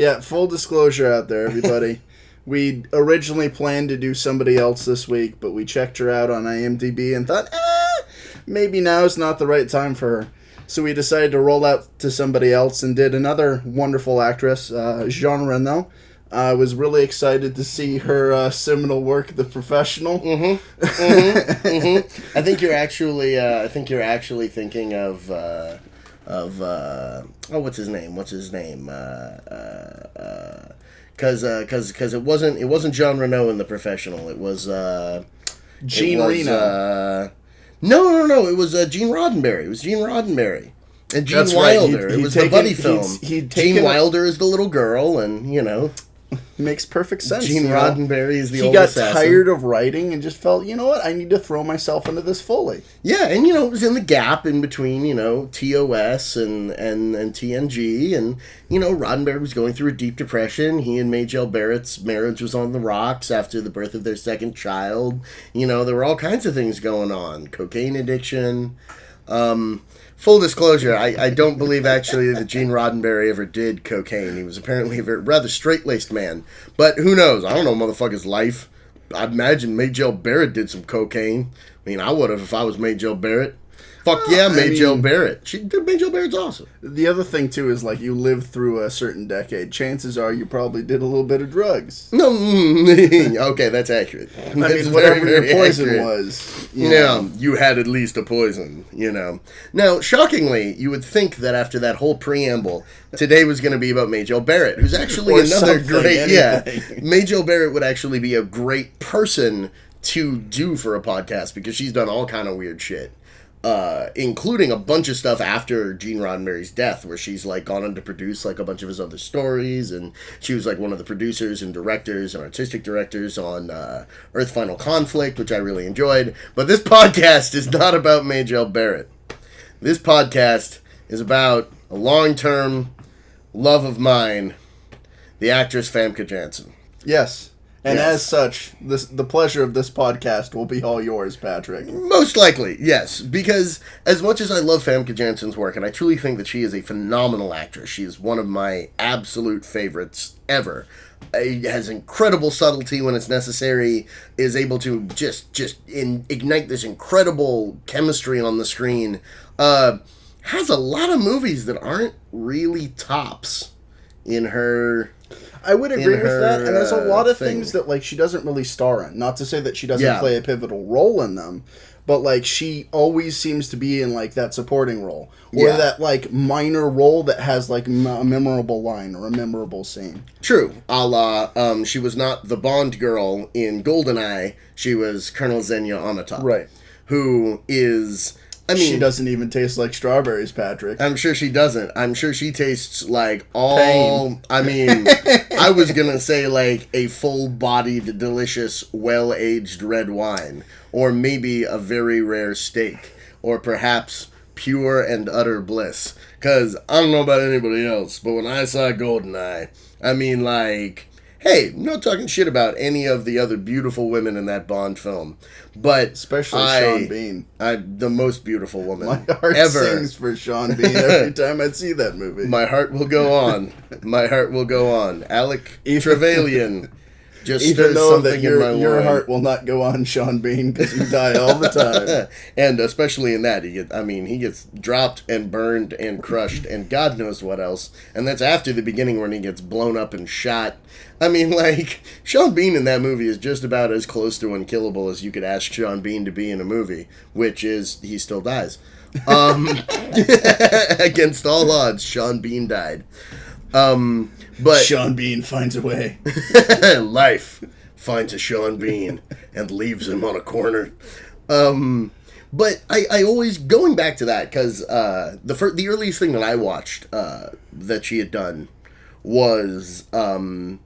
Yeah, full disclosure out there, everybody. We originally planned to do somebody else this week, but we checked her out on IMDb and thought, maybe now is not the right time for her. So we decided to roll out to somebody else and did another wonderful actress, Jean Reno. I was really excited to see her seminal work, The Professional. I think you're actually thinking of what's his name? Because it wasn't Jean Reno in The Professional. It was Jean Reno. No. It was Gene Roddenberry. It was Gene Roddenberry. And Gene Wilder. It was the buddy film. Gene Wilder is the little girl, and, you know... Makes perfect sense. Gene Roddenberry is the old assassin. He got tired of writing and just felt, you know what, I need to throw myself into this fully. Yeah, and, you know, it was in the gap in between, you know, TOS and TNG, and, you know, Roddenberry was going through a deep depression. He and Majel Barrett's marriage was on the rocks after the birth of their second child. You know, there were all kinds of things going on. Cocaine addiction. Full disclosure, I don't believe actually that Gene Roddenberry ever did cocaine. He was apparently a rather straight-laced man. But who knows? I don't know motherfucker's life. I imagine Majel Barrett did some cocaine. I mean, I would have if I was Majel Barrett. Fuck yeah, Majel Barrett. Majel Barrett's awesome. The other thing, too, is, like, you lived through a certain decade. Chances are you probably did a little bit of drugs. No, okay, that's accurate. I mean, whatever your poison was. You had at least a poison, you know. Now, shockingly, you would think that after that whole preamble, today was going to be about Majel Barrett, who's actually another great... Yeah, Majel Barrett would actually be a great person to do for a podcast, because she's done all kind of weird shit. Including a bunch of stuff after Gene Roddenberry's death, where she's like gone on to produce like a bunch of his other stories, and she was like one of the producers and directors and artistic directors on Earth Final Conflict, which I really enjoyed. But this podcast is not about Majel Barrett. This podcast is about a long-term love of mine, the actress Famke Janssen. Yes. And as such, the pleasure of this podcast will be all yours, Patrick. Most likely, yes. Because as much as I love Famke Janssen's work, and I truly think that she is a phenomenal actress, she is one of my absolute favorites ever. Has incredible subtlety when it's necessary, is able to just ignite this incredible chemistry on the screen. Has a lot of movies that aren't really tops in her... I would agree with that, and there's a lot of things that, like, she doesn't really star in. Not to say that she doesn't play a pivotal role in them, but, like, she always seems to be in, like, that supporting role. Or that, like, minor role that has, like, a memorable line or a memorable scene. True. A la, she was not the Bond girl in GoldenEye, she was Colonel Xenia Onatopp. Right. Who is... I mean, she doesn't even taste like strawberries, Patrick. I'm sure she doesn't. I'm sure she tastes like all... Pain. I mean, I was going to say like a full-bodied, delicious, well-aged red wine. Or maybe a very rare steak. Or perhaps pure and utter bliss. Because I don't know about anybody else, but when I saw GoldenEye, I mean, like... Hey, I'm not talking shit about any of the other beautiful women in that Bond film, but especially Sean Bean, the most beautiful woman my heart ever. Sings for Sean Bean every time I see that movie. My heart will go on. My heart will go on. Alec Trevelyan. Just even though that your heart will not go on, Sean Bean, because you die all the time. And especially in that, he gets dropped and burned and crushed and God knows what else. And that's after the beginning when he gets blown up and shot. I mean, like, Sean Bean in that movie is just about as close to unkillable as you could ask Sean Bean to be in a movie, which is, he still dies. Against all odds, Sean Bean died. But Sean Bean finds a way. Life finds a Sean Bean and leaves him on a corner. But I always, going back to that, because the earliest thing that I watched that she had done was the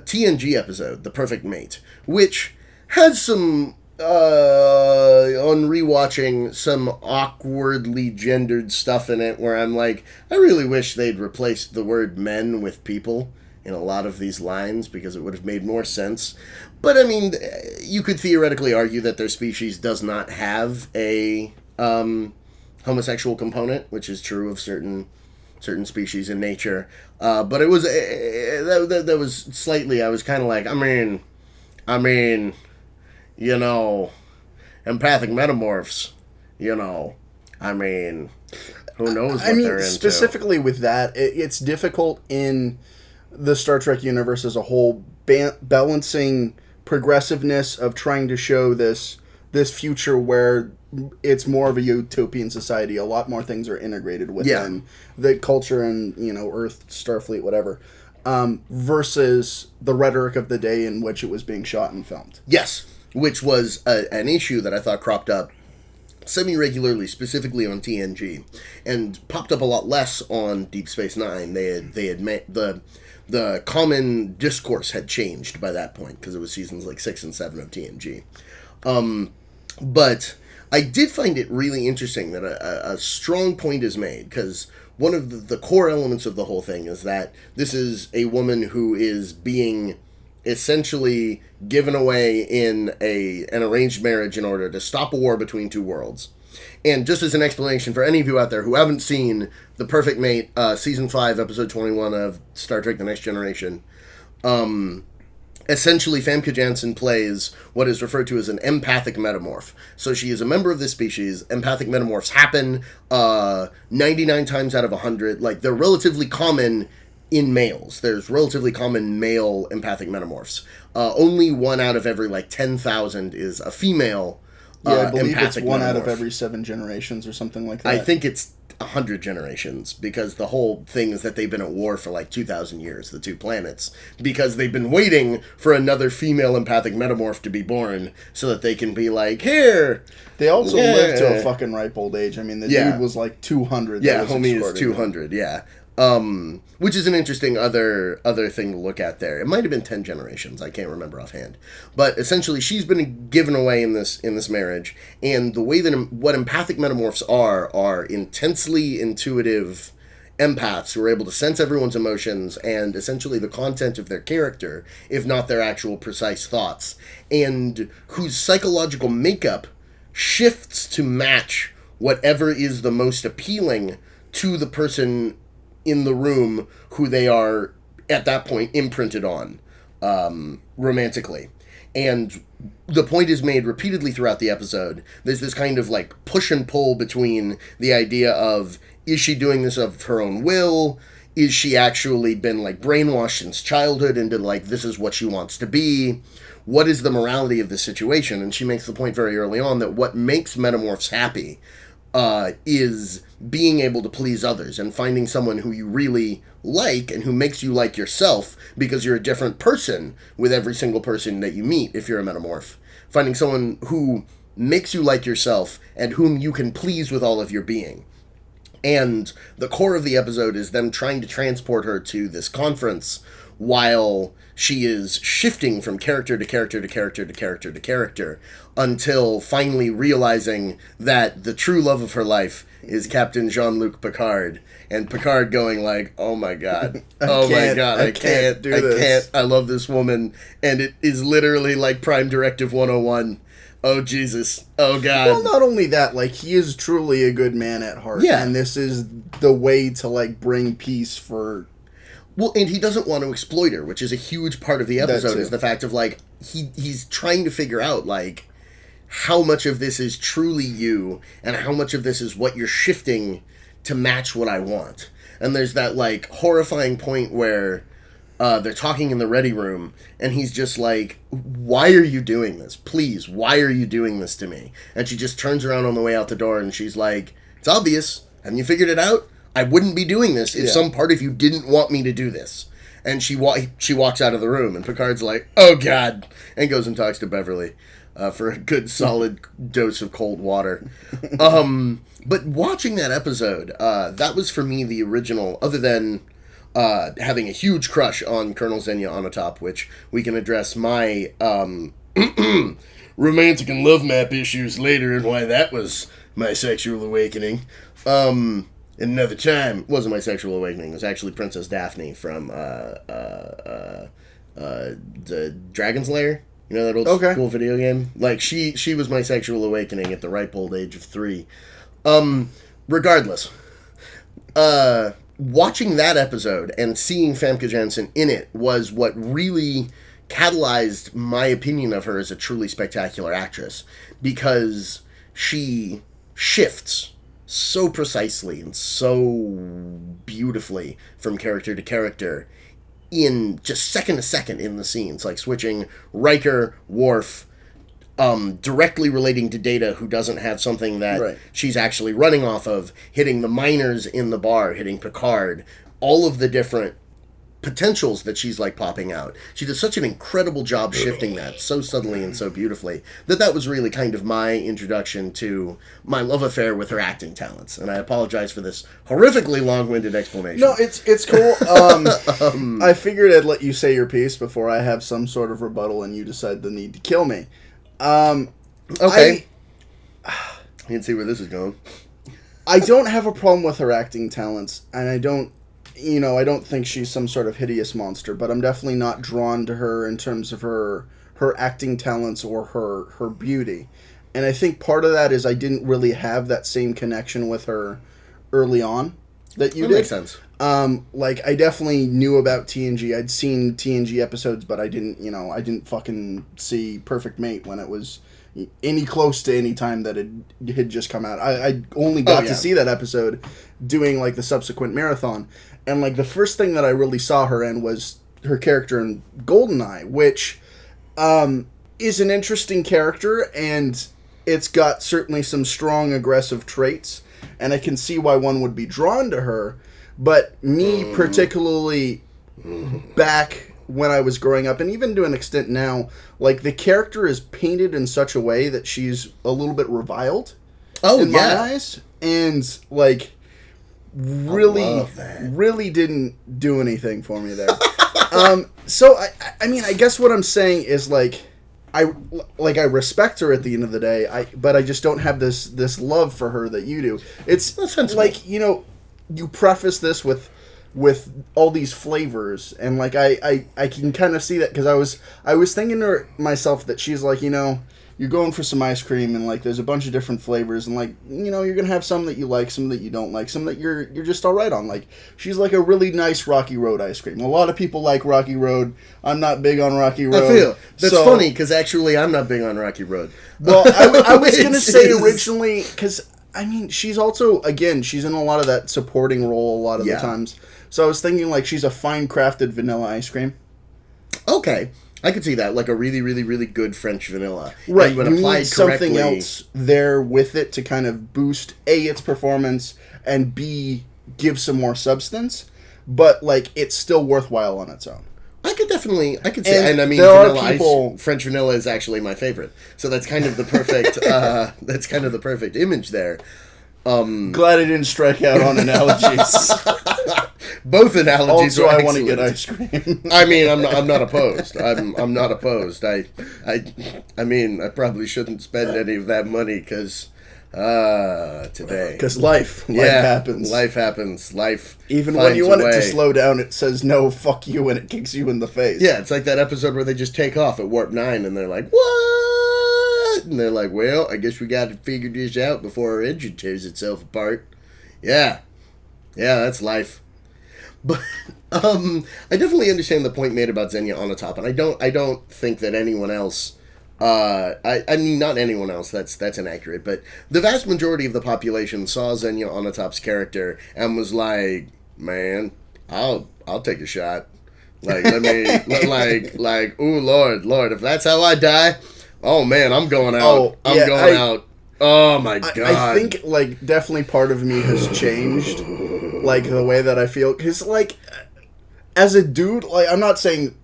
TNG episode, The Perfect Mate, which has some, on rewatching, some awkwardly gendered stuff in it where I'm like, I really wish they'd replaced the word men with people in a lot of these lines because it would have made more sense. But, I mean, you could theoretically argue that their species does not have a homosexual component, which is true of certain certain species in nature. But it was that was slightly. I was kind of like, I mean, you know, empathic metamorphs. You know, I mean, who knows what they're into? Specifically with that, it's difficult in the Star Trek universe as a whole, balancing progressiveness of trying to show this future where it's more of a utopian society. A lot more things are integrated within the culture and, Earth, Starfleet, whatever, versus the rhetoric of the day in which it was being shot and filmed. Yes, which was an issue that I thought cropped up semi-regularly, specifically on TNG, and popped up a lot less on Deep Space Nine. They had made the common discourse had changed by that point, because it was seasons like 6 and 7 of TNG. But I did find it really interesting that a strong point is made, because one of the core elements of the whole thing is that this is a woman who is being essentially given away in an arranged marriage in order to stop a war between two worlds. And just as an explanation for any of you out there who haven't seen The Perfect Mate, Season 5, Episode 21 of Star Trek The Next Generation, essentially Famke Janssen plays what is referred to as an empathic metamorph. So she is a member of this species. Empathic metamorphs happen 99 times out of 100. Like, they're relatively common in males. There's relatively common male empathic metamorphs. Only 1 out of every 10,000 is a female I believe it's empathic 1 metamorph. out of every 7 generations or something like that. I think it's 100 generations, because the whole thing is that they've been at war for 2,000 years, the two planets, because they've been waiting for another female empathic metamorph to be born so that they can be like, here. They also lived to a fucking ripe old age. I mean, the dude was 200. Yeah, homie is 200, yeah. Which is an interesting other thing to look at there. It might have been 10 generations, I can't remember offhand. But essentially, she's been given away in this marriage, and the way that what empathic metamorphs are intensely intuitive empaths who are able to sense everyone's emotions and essentially the content of their character, if not their actual precise thoughts, and whose psychological makeup shifts to match whatever is the most appealing to the person in the room who they are at that point imprinted on romantically. And the point is made repeatedly throughout the episode. There's this kind of push and pull between the idea of, is she doing this of her own will? Is she actually been brainwashed since childhood into this is what she wants to be? What is the morality of the situation? And she makes the point very early on that what makes metamorphs happy is being able to please others and finding someone who you really like and who makes you like yourself, because you're a different person with every single person that you meet if you're a metamorph. Finding someone who makes you like yourself and whom you can please with all of your being. And the core of the episode is them trying to transport her to this conference while she is shifting from character to character to character to character to character until finally realizing that the true love of her life is Captain Jean-Luc Picard. And Picard going oh my god, I can't do this. I love this woman. And it is literally Prime Directive 101. Oh, Jesus. Oh, God. Well, not only that, he is truly a good man at heart. Yeah. And this is the way to, bring peace for... Well, and he doesn't want to exploit her, which is a huge part of the episode, is the fact of, he's trying to figure out, how much of this is truly you, and how much of this is what you're shifting to match what I want. And there's that, horrifying point where they're talking in the ready room, and he's just why are you doing this? Please, why are you doing this to me? And she just turns around on the way out the door, and she's like, it's obvious. Haven't you figured it out? I wouldn't be doing this if some part of you didn't want me to do this. And she walks out of the room, and Picard's like, oh, God, and goes and talks to Beverly for a good, solid dose of cold water. But watching that episode, that was, for me, the original, other than having a huge crush on Colonel Xenia Onatop, which we can address my romantic and love map issues later, and why that was my sexual awakening. Another time, it wasn't my sexual awakening. It was actually Princess Daphne from the Dragon's Lair. You know that old cool video game? She was my sexual awakening at the ripe old age of 3. Regardless, watching that episode and seeing Famke Janssen in it was what really catalyzed my opinion of her as a truly spectacular actress, because she shifts so precisely and so beautifully from character to character in just second to second in the scenes, like switching Riker, Worf, directly relating to Data, who doesn't have something that she's actually running off of, hitting the miners in the bar, hitting Picard, all of the different potentials that she's like popping out. She does such an incredible job shifting that so subtly and so beautifully that was really kind of my introduction to my love affair with her acting talents. And I apologize for this horrifically long-winded explanation. No, it's cool. I figured I'd let you say your piece before I have some sort of rebuttal and you decide the need to kill me. Okay. You can see where this is going. I don't have a problem with her acting talents, and I don't think she's some sort of hideous monster, but I'm definitely not drawn to her in terms of her acting talents or her beauty. And I think part of that is I didn't really have that same connection with her early on that you did. Makes sense. Like, I definitely knew about TNG. I'd seen TNG episodes, but I didn't fucking see Perfect Mate when it was any close to any time that it had just come out. I only got to see that episode doing, like, the subsequent marathon. And, like, the first thing that I really saw her in was her character in GoldenEye, which is an interesting character, and it's got certainly some strong aggressive traits, and I can see why one would be drawn to her. But me particularly, back when I was growing up, and even to an extent now, like, the character is painted in such a way that she's a little bit reviled in my eyes. And, like, really didn't do anything for me there. So, I mean, I guess what I'm saying is, like, I respect her at the end of the day, but I just don't have this love for her that you do. It's like, you preface this with all these flavors, and like I can kind of see that, because I was thinking to myself that she's like, you're going for some ice cream, and like there's a bunch of different flavors, and like you're gonna have some that you like, some that you don't like, some that you're just all right on. Like, she's like a really nice Rocky Road ice cream. A lot of people like Rocky Road. I'm not big on Rocky Road. I feel that's funny, because actually I'm not big on Rocky Road. Well, I was gonna say originally, because I mean, she's also, again, she's in a lot of that supporting role a lot of the times. So I was thinking, like, she's a fine-crafted vanilla ice cream. Okay. I could see that, like a really, really, really good French vanilla. Right. And when you applied need something correctly, else there with it to kind of boost, A, its performance, and B, give some more substance. But, like, it's still worthwhile on its own. I could say, and I mean, French vanilla is actually my favorite. So that's kind of the perfect, image there. Glad I didn't strike out on analogies. Both analogies. Also, are I want to get ice cream. I mean, I'm not opposed. I'm not opposed. I mean, I probably shouldn't spend any of that money because today. Because life happens. Life happens. Life. Even when you want it to slow down, it says no, fuck you, and it kicks you in the face. Yeah, it's like that episode where they just take off at Warp 9, and they're like, what? And they're like, well, I guess we got to figure this out before our engine tears itself apart. Yeah, that's life. But I definitely understand the point made about Xenia Onatopp, and I don't think that anyone else. I mean, not anyone else. That's inaccurate. But the vast majority of the population saw Xenia Onatopp's character and was like, "Man, I'll take a shot. Like, let me like, ooh, Lord, if that's how I die, oh man, I'm going out. I'm going out. Oh my God. I think, like, definitely part of me has changed, like, the way that I feel. Because, like, as a dude, like, I'm not saying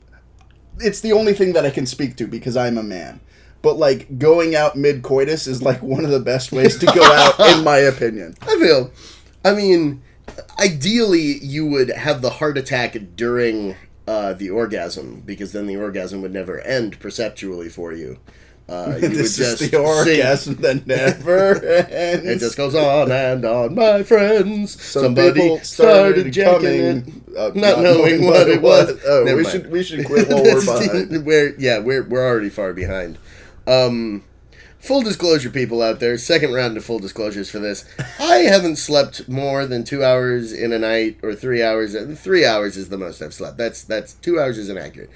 it's the only thing that I can speak to because I'm a man. But, like, going out mid-coitus is, like, one of the best ways to go out, in my opinion. I mean, ideally, you would have the heart attack during the orgasm, because then the orgasm would never end perceptually for you. This is the orgasm that never ends. It just goes on and on, my friends. Somebody started jacking it, not knowing what it was. Oh, we should quit while we're behind. We're already far behind. full disclosure, people out there, second round of full disclosures for this. I haven't slept more than 2 hours in a night, or 3 hours. 3 hours is the most I've slept. That's 2 hours is inaccurate.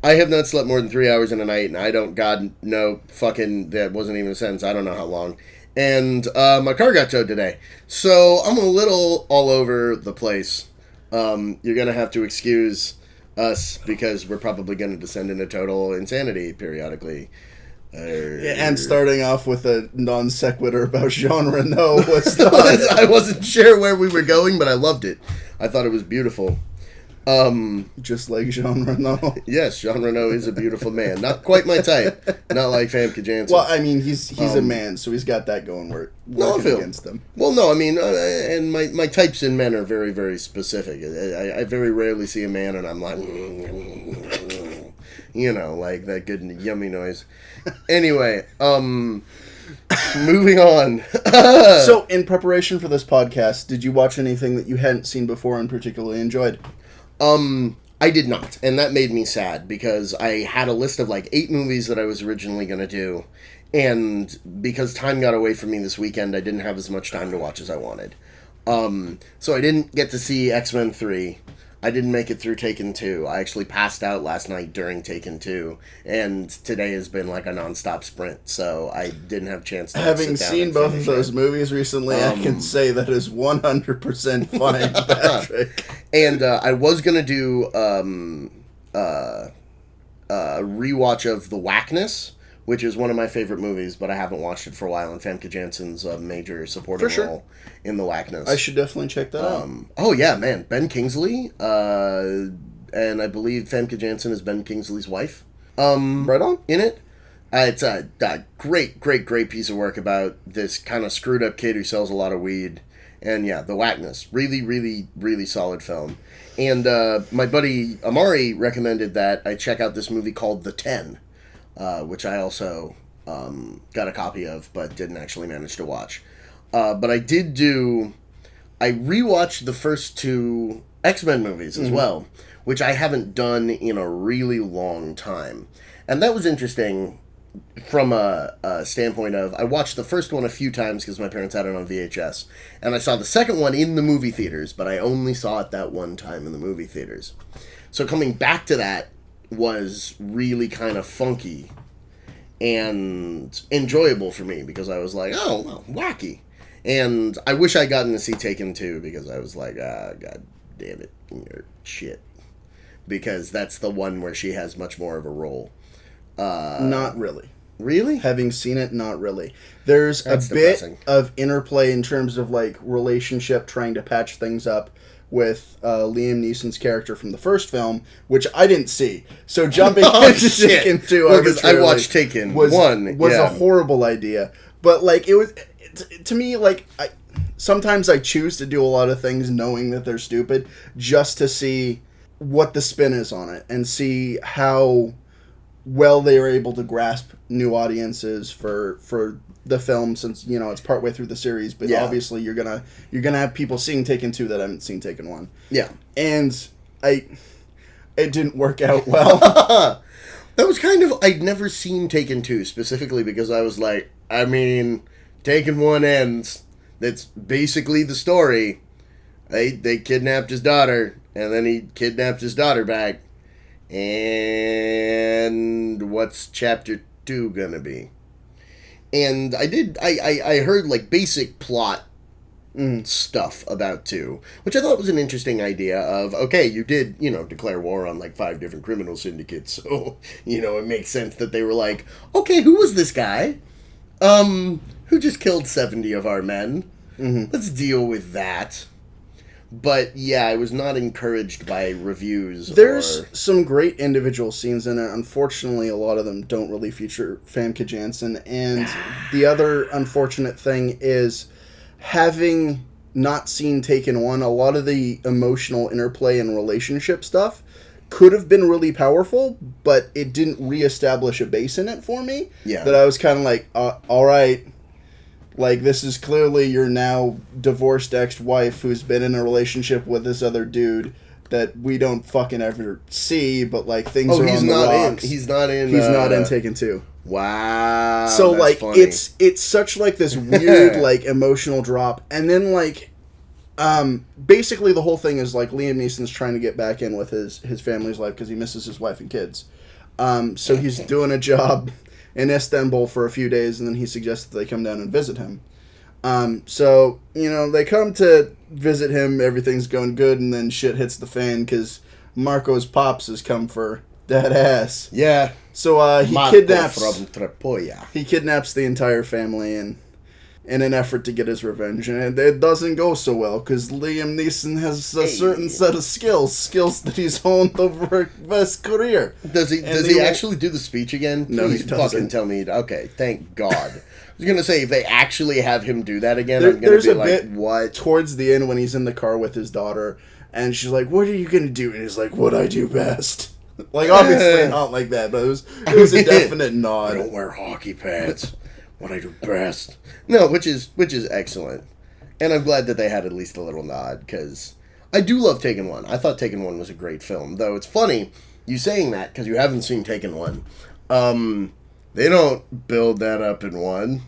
I have not slept more than 3 hours in a night, and I don't, God, no, fucking, that wasn't even a sentence. I don't know how long. And my car got towed today. So I'm a little all over the place. You're going to have to excuse us because we're probably going to descend into total insanity periodically. And starting off with a non sequitur about Jean Reno was not... I wasn't sure where we were going, but I loved it. I thought it was beautiful. Just like Jean Reno. Yes, Jean Reno is a beautiful man. Not quite my type. Not like Famke Janssen. Well, I mean, he's a man, so he's got that going working against him. Well, no, I mean, and my types in men are very, very specific. I very rarely see a man and I'm like, you know, like that good yummy noise. Anyway, moving on. So, in preparation for this podcast, did you watch anything that you hadn't seen before and particularly enjoyed? I did not, and that made me sad because I had a list of like 8 movies that I was originally going to do, and because time got away from me this weekend, I didn't have as much time to watch as I wanted. So I didn't get to see X-Men 3. I didn't make it through Taken 2. I actually passed out last night during Taken 2, and today has been like a non-stop sprint, so I didn't have a chance to Having sit down seen and both finish of those it. movies recently, I can say that is 100% fine, Patrick. And I was going to do a rewatch of The Whackness, which is one of my favorite movies, but I haven't watched it for a while, and Famke Janssen's a major supporting role in The Whackness. I should definitely check that out. Oh, yeah, man. Ben Kingsley, and I believe Famke Janssen is Ben Kingsley's wife. Right on. In it. It's a great piece of work about this kind of screwed up kid who sells a lot of weed. And yeah, The Whackness. Really solid film. And my buddy Amari recommended that I check out this movie called The 10. Which I also got a copy of, but didn't actually manage to watch. But I rewatched the first 2 X-Men movies as well, which I haven't done in a really long time. And that was interesting from a standpoint of, I watched the first one a few times because my parents had it on VHS, and I saw the second one in the movie theaters, but I only saw it that one time in the movie theaters. So coming back to that was really kind of funky and enjoyable for me because I was like, oh, well, wacky. And I wish I'd gotten to see Taken 2 because I was like, God damn it, you're shit. Because that's the one where she has much more of a role. Not really. Really? Having seen it, not really. There's That's a bit depressing. of interplay in terms of like relationship, trying to patch things up with Liam Neeson's character from the first film, which I didn't see. So jumping into Taken 2 I watched Taken 1. Was a horrible idea. But like to me, like sometimes I choose to do a lot of things knowing that they're stupid just to see what the spin is on it and see how well they were able to grasp new audiences for the film, since you know it's partway through the series, but obviously you're gonna have people seeing Taken 2 that haven't seen Taken 1. Yeah. And it didn't work out well. That was kind of, I'd never seen Taken 2 specifically because I was like, I mean, Taken 1 ends. That's basically the story. They kidnapped his daughter, and then he kidnapped his daughter back. And what's chapter 2 gonna be? And I heard like basic plot stuff about 2, which I thought was an interesting idea of, okay, you did, declare war on like 5 different criminal syndicates, so, it makes sense that they were like, okay, who was this guy? Who just killed 70 of our men? Let's deal with that. But yeah, I was not encouraged by reviews. There's some great individual scenes in it. Unfortunately, a lot of them don't really feature Famke Janssen. And the other unfortunate thing is, having not seen Taken 1, a lot of the emotional interplay and relationship stuff could have been really powerful, but it didn't reestablish a base in it for me. Yeah. That I was kind of like, all right. Like, this is clearly your now divorced ex-wife who's been in a relationship with this other dude that we don't fucking ever see, but, like, things are on the rocks. He's not in He's not in Taken 2. Wow. So that's like funny. it's such like this weird like emotional drop, and then like basically the whole thing is like Liam Neeson's trying to get back in with his family's life because he misses his wife and kids. So he's doing a job in Istanbul for a few days, and then he suggests that they come down and visit him. So they come to visit him, everything's going good, and then shit hits the fan because Marco's pops has come for that ass. Yeah. So he Marco kidnaps from Trepoja. He kidnaps the entire family in an effort to get his revenge, and it doesn't go so well because Liam Neeson has a certain set of skills that he's honed over his career. Does he actually do the speech again? No, Please he doesn't. fucking tell me. Okay, thank God. I was gonna say if they actually have him do that again, I'm gonna be like, what? Towards the end when he's in the car with his daughter, and she's like, "What are you gonna do?" And he's like, "What I do best." Like obviously not like that, but it was a definite nod. I don't wear hockey pads. What I do best. No, which is excellent. And I'm glad that they had at least a little nod, because I do love Taken 1. I thought Taken 1 was a great film, though it's funny you saying that, because you haven't seen Taken 1. They don't build that up in 1.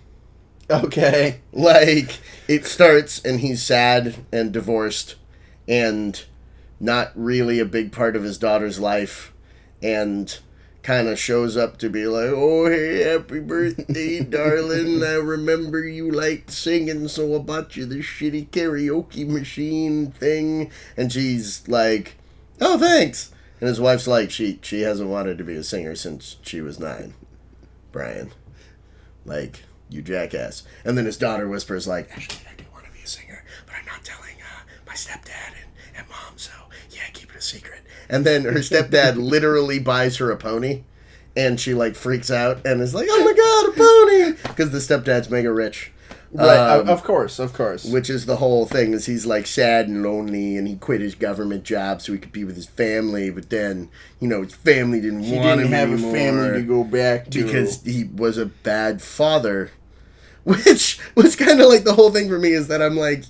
Okay. Like, it starts, and he's sad and divorced, and not really a big part of his daughter's life, and kind of shows up to be like, "Oh, hey, happy birthday, darling. I remember you liked singing, so I bought you this shitty karaoke machine thing." And she's like, "Oh, thanks." And his wife's like, she hasn't wanted to be a singer since she was 9. Brian. Like, you jackass. And then his daughter whispers like, "Actually, I do want to be a singer, but I'm not telling my stepdad and mom, so yeah, keep it a secret." And then her stepdad literally buys her a pony, and she like freaks out and is like, "Oh my god, a pony!" Because the stepdad's mega rich. Right, of course. Which is the whole thing, is he's like sad and lonely, and he quit his government job so he could be with his family, but then, his family didn't want him anymore. He didn't have a family to go back to. Because he was a bad father. Which was kind of like the whole thing for me, is that I'm like,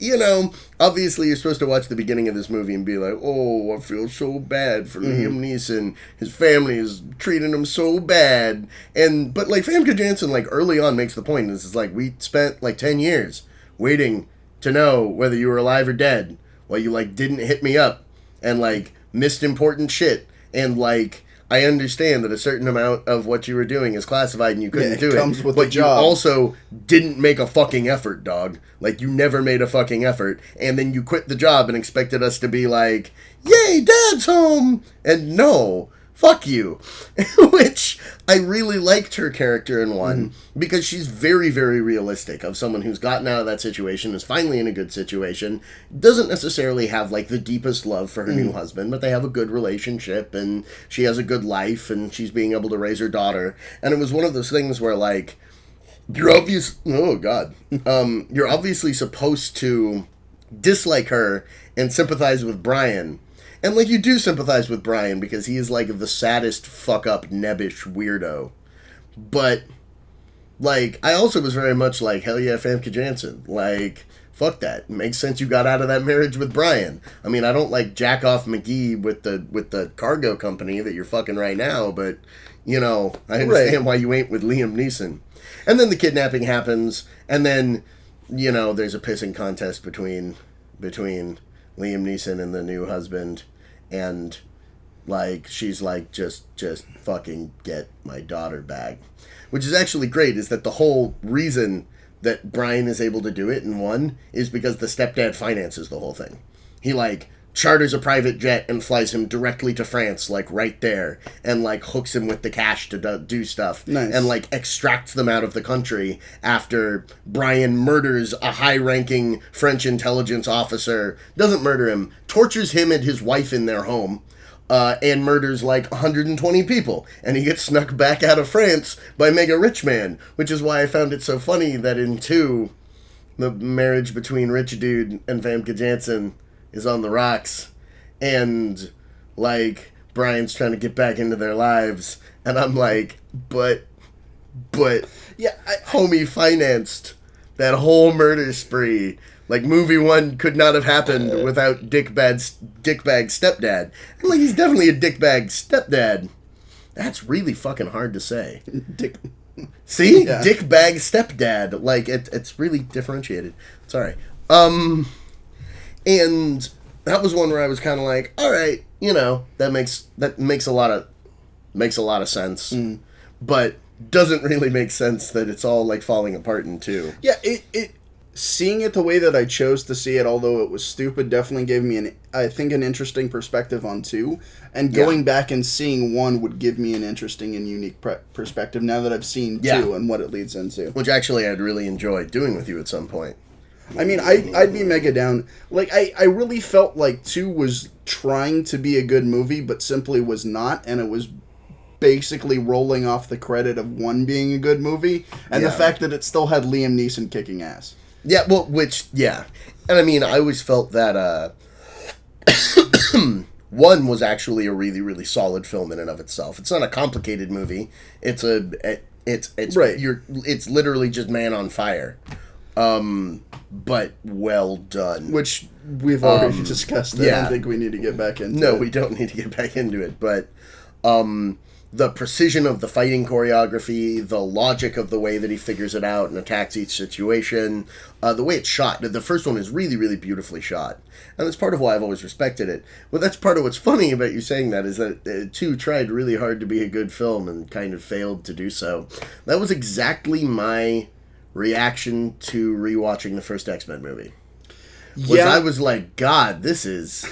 obviously you're supposed to watch the beginning of this movie and be like, "Oh, I feel so bad for Liam Neeson. His family is treating him so bad." But like Famke Janssen, like early on makes the point, is like, we spent like 10 years waiting to know whether you were alive or dead while you like didn't hit me up and like missed important shit, and like, I understand that a certain amount of what you were doing is classified and you couldn't do it. Comes with but the job. You also didn't make a fucking effort, dog. Like, you never made a fucking effort. And then you quit the job and expected us to be like, "Yay, Dad's home!" And no, fuck you. Which, I really liked her character in 1, because she's very, very realistic, of someone who's gotten out of that situation, is finally in a good situation, doesn't necessarily have, like, the deepest love for her new husband, but they have a good relationship, and she has a good life, and she's being able to raise her daughter. And it was one of those things where, like, you're obviously supposed to dislike her and sympathize with Brian. And, like, you do sympathize with Brian because he is, like, the saddest fuck-up, nebbish weirdo. But, like, I also was very much like, hell yeah, Famke Janssen. Like, fuck that. It makes sense you got out of that marriage with Brian. I mean, I don't like jack off McGee with the cargo company that you're fucking right now, but, I understand why you ain't with Liam Neeson. And then the kidnapping happens, and then, there's a pissing contest between Liam Neeson and the new husband, and like, she's like, just fucking get my daughter back. Which is actually great, is that the whole reason that Brian is able to do it in 1 is because the stepdad finances the whole thing. He like charters a private jet and flies him directly to France, like right there, and like hooks him with the cash to do stuff. Nice. And like extracts them out of the country after Brian murders a high-ranking French intelligence officer, doesn't murder him, tortures him and his wife in their home, and murders like 120 people, and he gets snuck back out of France by Mega Rich Man, which is why I found it so funny that in 2, the marriage between Rich Dude and Famke Janssen is on the rocks, and like, Brian's trying to get back into their lives, and I'm like, but Yeah, homie financed that whole murder spree. Like, movie 1 could not have happened without dickbag stepdad. And like, he's definitely a dickbag stepdad. That's really fucking hard to say. See? Yeah. Dick bag stepdad. Like, it's really differentiated. Sorry. And that was one where I was kind of like, all right, that makes a lot of sense. But doesn't really make sense that it's all, like, falling apart in two. Yeah, it seeing it the way that I chose to see it, although it was stupid, definitely gave me an interesting perspective on two. And going back and seeing one would give me an interesting and unique perspective now that I've seen two and what it leads into. Which actually I'd really enjoy doing with you at some point. I mean, I'd be mega down. Like, I really felt like 2 was trying to be a good movie, but simply was not, and it was basically rolling off the credit of 1 being a good movie, and the fact that it still had Liam Neeson kicking ass. Yeah, well, and I mean, I always felt that 1 was actually a really, really solid film in and of itself. It's not a complicated movie. It's literally just man on fire. But well done. Which we've already discussed. I don't think we need to get back into it. No, we don't need to get back into it. But the precision of the fighting choreography, the logic of the way that he figures it out and attacks each situation, the way it's shot. The first one is really, really beautifully shot. And that's part of why I've always respected it. But that's part of what's funny about you saying that, is that 2 tried really hard to be a good film and kind of failed to do so. That was exactly my reaction to rewatching the first X-Men movie. I was like, God, this is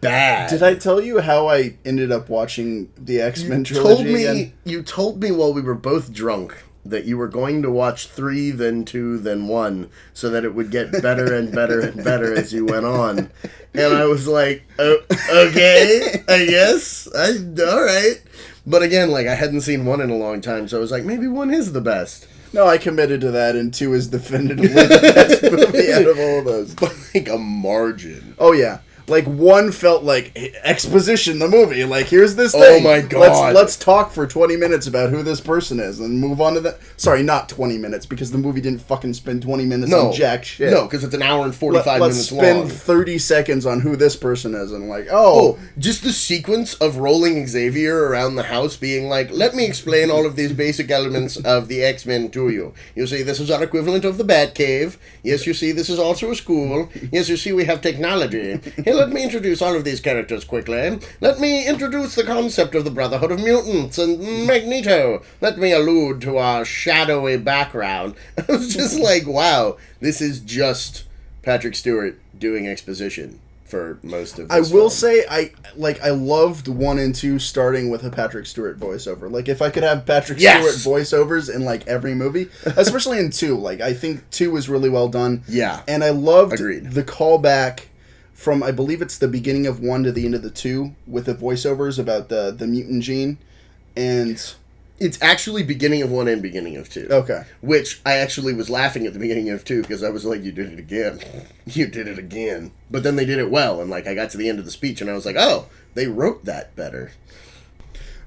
bad. Did I tell you how I ended up watching the X-Men trilogy again? You told me while we were both drunk that you were going to watch 3, then 2, then 1, so that it would get better and better and better as you went on. And I was like, oh, okay, I guess. All right. But again, like, I hadn't seen 1 in a long time, so I was like, maybe 1 is the best. No, I committed to that, and 2 is definitively the best movie out of all of those. By like a margin. Oh, yeah. Like, 1 felt like exposition, the movie. Like, here's this thing. Oh, my God. Let's talk for 20 minutes about who this person is, and move on to that. Sorry, not 20 minutes, because the movie didn't fucking spend 20 minutes on jack shit. No, because it's an hour and 45 minutes long. Let's spend 30 seconds on who this person is, and like, just the sequence of rolling Xavier around the house being like, let me explain all of these basic elements of the X-Men to you. You see, this is our equivalent of the Batcave. Yes, you see, this is also a school. Yes, you see, we have technology. Hey, let me introduce all of these characters quickly. Let me introduce the concept of the Brotherhood of Mutants and Magneto. Let me allude to our shadowy background. I was just like, wow, this is just Patrick Stewart doing exposition for most of this I will say, I loved 1 and 2 starting with a Patrick Stewart voiceover. Like, if I could have Patrick Stewart voiceovers in, like, every movie, especially in 2, like, I think 2 was really well done. Yeah. And I loved Agreed. the callback from, I believe it's the beginning of 1 to the end of the 2, with the voiceovers about the mutant gene, and... It's actually beginning of 1 and beginning of 2. Okay. Which I actually was laughing at the beginning of 2, because I was like, you did it again. You did it again. But then they did it well, and like I got to the end of the speech, and I was like, oh, they wrote that better.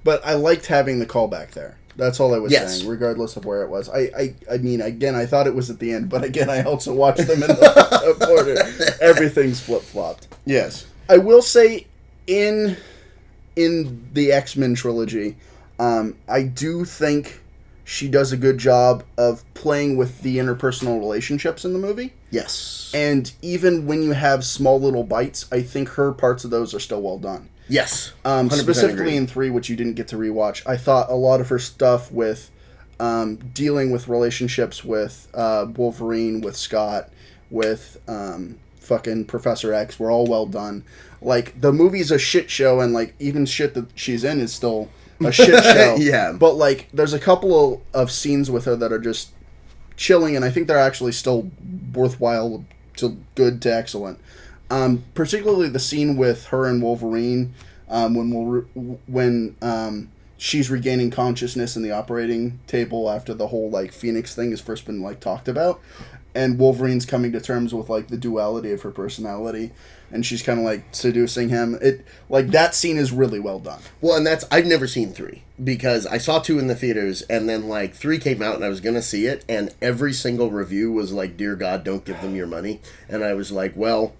But I liked having the callback there. That's all I was saying, regardless of where it was. I mean, again, I thought it was at the end, but again, I also watched them in the order. Everything's flip-flopped. Yes. I will say, in the X-Men trilogy, I do think she does a good job of playing with the interpersonal relationships in the movie. Yes. And even when you have small little bites, I think her parts of those are still well done. Yes. Specifically agree. in 3, which you didn't get to rewatch, I thought a lot of her stuff with dealing with relationships with Wolverine, with Scott, with fucking Professor X were all well done. Like, the movie's a shit show, and like even shit that she's in is still a shit show. Yeah. But like, there's a couple of scenes with her that are just chilling, and I think they're actually still worthwhile to good to excellent. Particularly the scene with her and Wolverine when she's regaining consciousness in the operating table after the whole like Phoenix thing has first been like talked about, and Wolverine's coming to terms with like the duality of her personality, and she's kind of like seducing him. It like that scene is really well done. Well, and I've never seen 3 because I saw 2 in the theaters, and then like 3 came out and I was gonna see it, and every single review was like, "Dear God, don't give them your money," and I was like, well,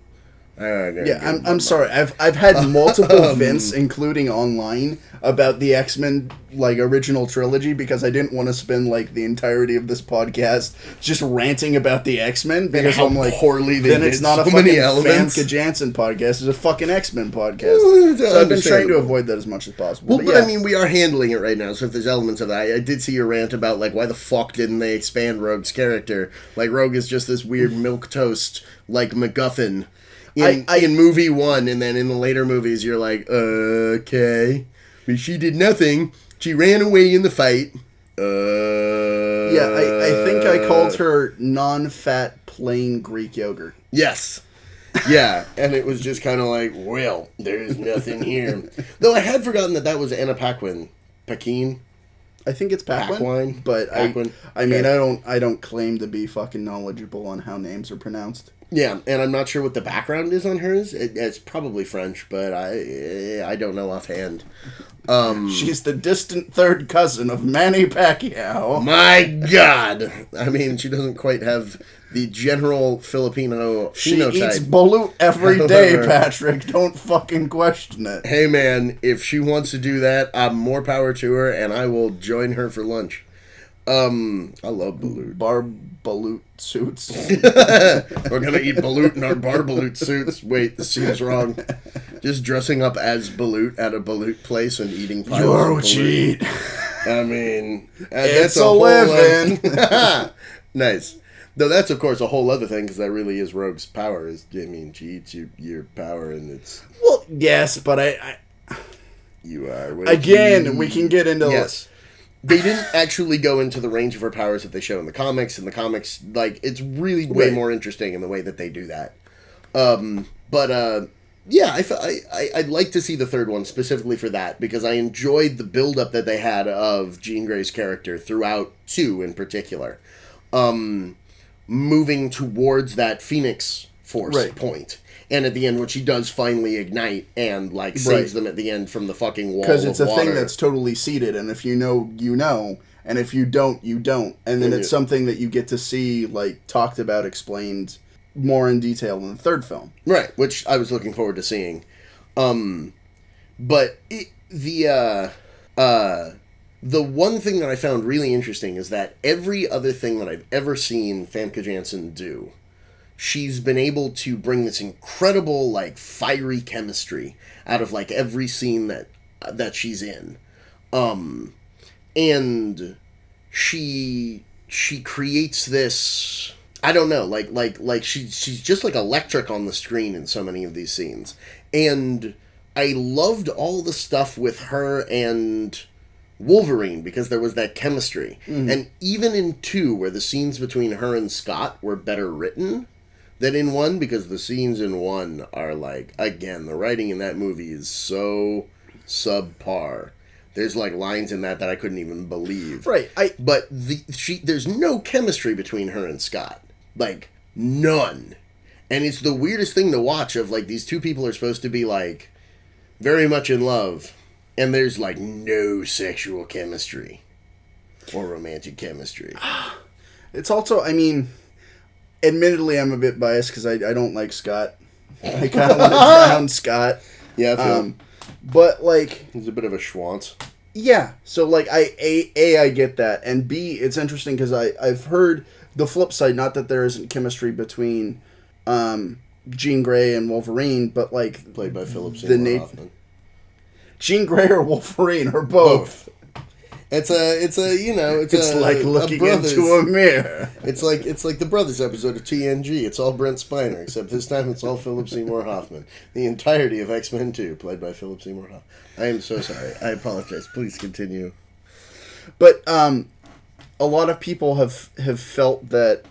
I'm sorry. I've had multiple Vince, including online, about the X-Men original trilogy because I didn't want to spend the entirety of this podcast just ranting about the X-Men because I'm poorly they then did it's not so a fucking many elements. Famke Janssen podcast. It's a fucking X-Men podcast. So I've been trying to avoid that as much as possible. Well, but I mean, we are handling it right now. So if there's elements of that, I did see your rant about why the fuck didn't they expand Rogue's character? Rogue is just this weird milquetoast MacGuffin. In movie 1, and then in the later movies, you're okay. But she did nothing. She ran away in the fight. Yeah, I think I called her non-fat plain Greek yogurt. Yes. Yeah, and it was just kind of well, there's nothing here. Though I had forgotten that was Anna Paquin. Paquin? I think it's Paquin. But Paquin. I mean, I don't claim to be fucking knowledgeable on how names are pronounced. Yeah, and I'm not sure what the background is on hers. It's probably French, but I don't know offhand. She's the distant third cousin of Manny Pacquiao. My God! I mean, she doesn't quite have the general Filipino phenotype. She eats balut every day, Patrick. Don't fucking question it. Hey, man, if she wants to do that, more power to her, and I will join her for lunch. I love balut. Balut suits. We're gonna eat balut in our balut suits. Wait, this seems wrong. Just dressing up as balut at a balut place and eating piles You are of what balut. you eat. I mean, it's that's a whole living. Nice. Though that's of course a whole other thing because that really is Rogue's power. She eats your power and it's. Well, yes, but I you are again. We can get into yes. They didn't actually go into the range of her powers that they show in the comics. In the comics, it's really way more interesting in the way that they do that. Yeah, I'd like to see the third one specifically for that because I enjoyed the build-up that they had of Jean Grey's character throughout 2 in particular. Moving towards that Phoenix Force point. And at the end, when she does finally ignite and saves them at the end from the fucking wall of water. Because it's a thing that's totally seated, and if you know, you know, and if you don't, you don't. And then it's something that you get to see talked about, explained more in detail in the third film. Right, which I was looking forward to seeing. But the one thing that I found really interesting is that every other thing that I've ever seen Famke Janssen do, she's been able to bring this incredible, fiery chemistry out of, every scene that she's in. And she creates this, I don't know, she's just, electric on the screen in so many of these scenes. And I loved all the stuff with her and Wolverine because there was that chemistry. Mm-hmm. And even in 2, where the scenes between her and Scott were better written than in 1, because the scenes in 1 are again, the writing in that movie is so subpar. There's lines in that I couldn't even believe. Right. But there's no chemistry between her and Scott. None. And it's the weirdest thing to watch of these two people are supposed to be very much in love, and there's no sexual chemistry or romantic chemistry. It's also, I mean, admittedly, I'm a bit biased because I don't like Scott. I kind of want to drown Scott. Yeah, I feel but he's a bit of a schwanz. Yeah, so I get that, and B, it's interesting because I've heard the flip side. Not that there isn't chemistry between Jean Grey and Wolverine, but played by Philip Seymour Hoffman. Jean Grey or Wolverine or both. It's like looking into a mirror. It's like the Brothers episode of TNG. It's all Brent Spiner, except this time it's all Philip Seymour Hoffman. The entirety of X-Men 2, played by Philip Seymour Hoffman. I am so sorry. I apologize. Please continue. But a lot of people have felt that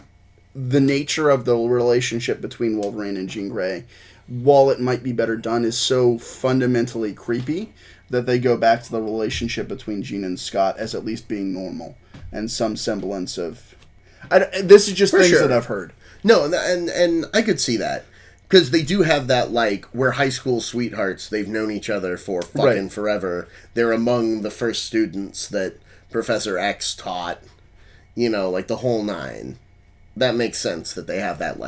the nature of the relationship between Wolverine and Jean Grey, while it might be better done, is so fundamentally creepy that they go back to the relationship between Jean and Scott as at least being normal and some semblance of. This is just things that I've heard. No, and I could see that because they do have that we're high school sweethearts. They've known each other for fucking forever. They're among the first students that Professor X taught. The whole nine. That makes sense that they have that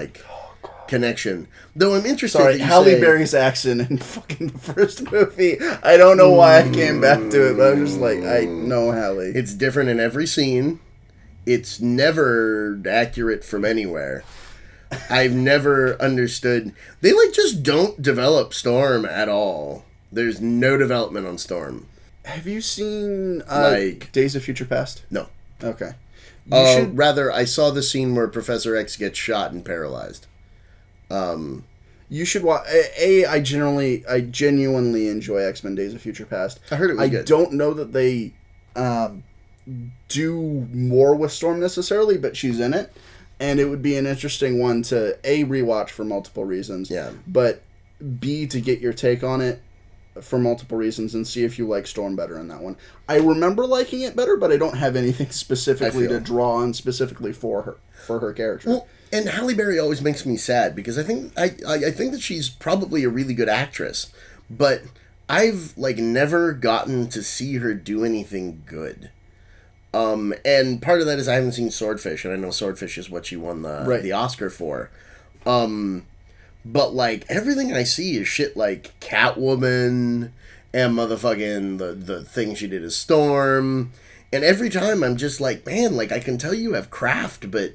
connection. Though I'm interested. Sorry, Halle Berry's accent in fucking the first movie. I don't know why I came back to it, but I was just like, I know Halle. It's different in every scene. It's never accurate from anywhere. I've never understood. They just don't develop Storm at all. There's no development on Storm. Have you seen Days of Future Past? No. Okay. Rather, I saw the scene where Professor X gets shot and paralyzed. You should watch. I genuinely enjoy X-Men: Days of Future Past. I heard it was good. I don't know that they do more with Storm necessarily, but she's in it, and it would be an interesting one to rewatch for multiple reasons. Yeah. But B, to get your take on it for multiple reasons and see if you like Storm better in that one. I remember liking it better, but I don't have anything specifically to draw on specifically for her character. Well, and Halle Berry always makes me sad because I think that she's probably a really good actress, but I've never gotten to see her do anything good. And part of that is I haven't seen Swordfish, and I know Swordfish is what she won the Oscar for. But everything I see is shit like Catwoman and motherfucking the thing she did as Storm. And every time I'm just like, man, I can tell you have craft, but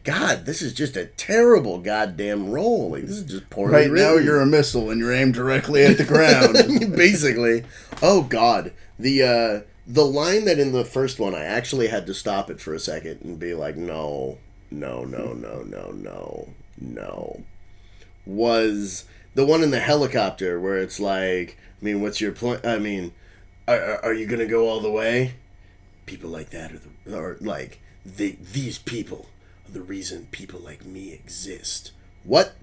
God, this is just a terrible goddamn role. This is just poorly written. Right now you're a missile and you're aimed directly at the ground. Basically. Oh God. The line that in the first one I actually had to stop it for a second and be like, no, was the one in the helicopter where it's like, I mean, what's your plan? I mean, are you gonna go all the way? People like that these people are the reason people like me exist. What?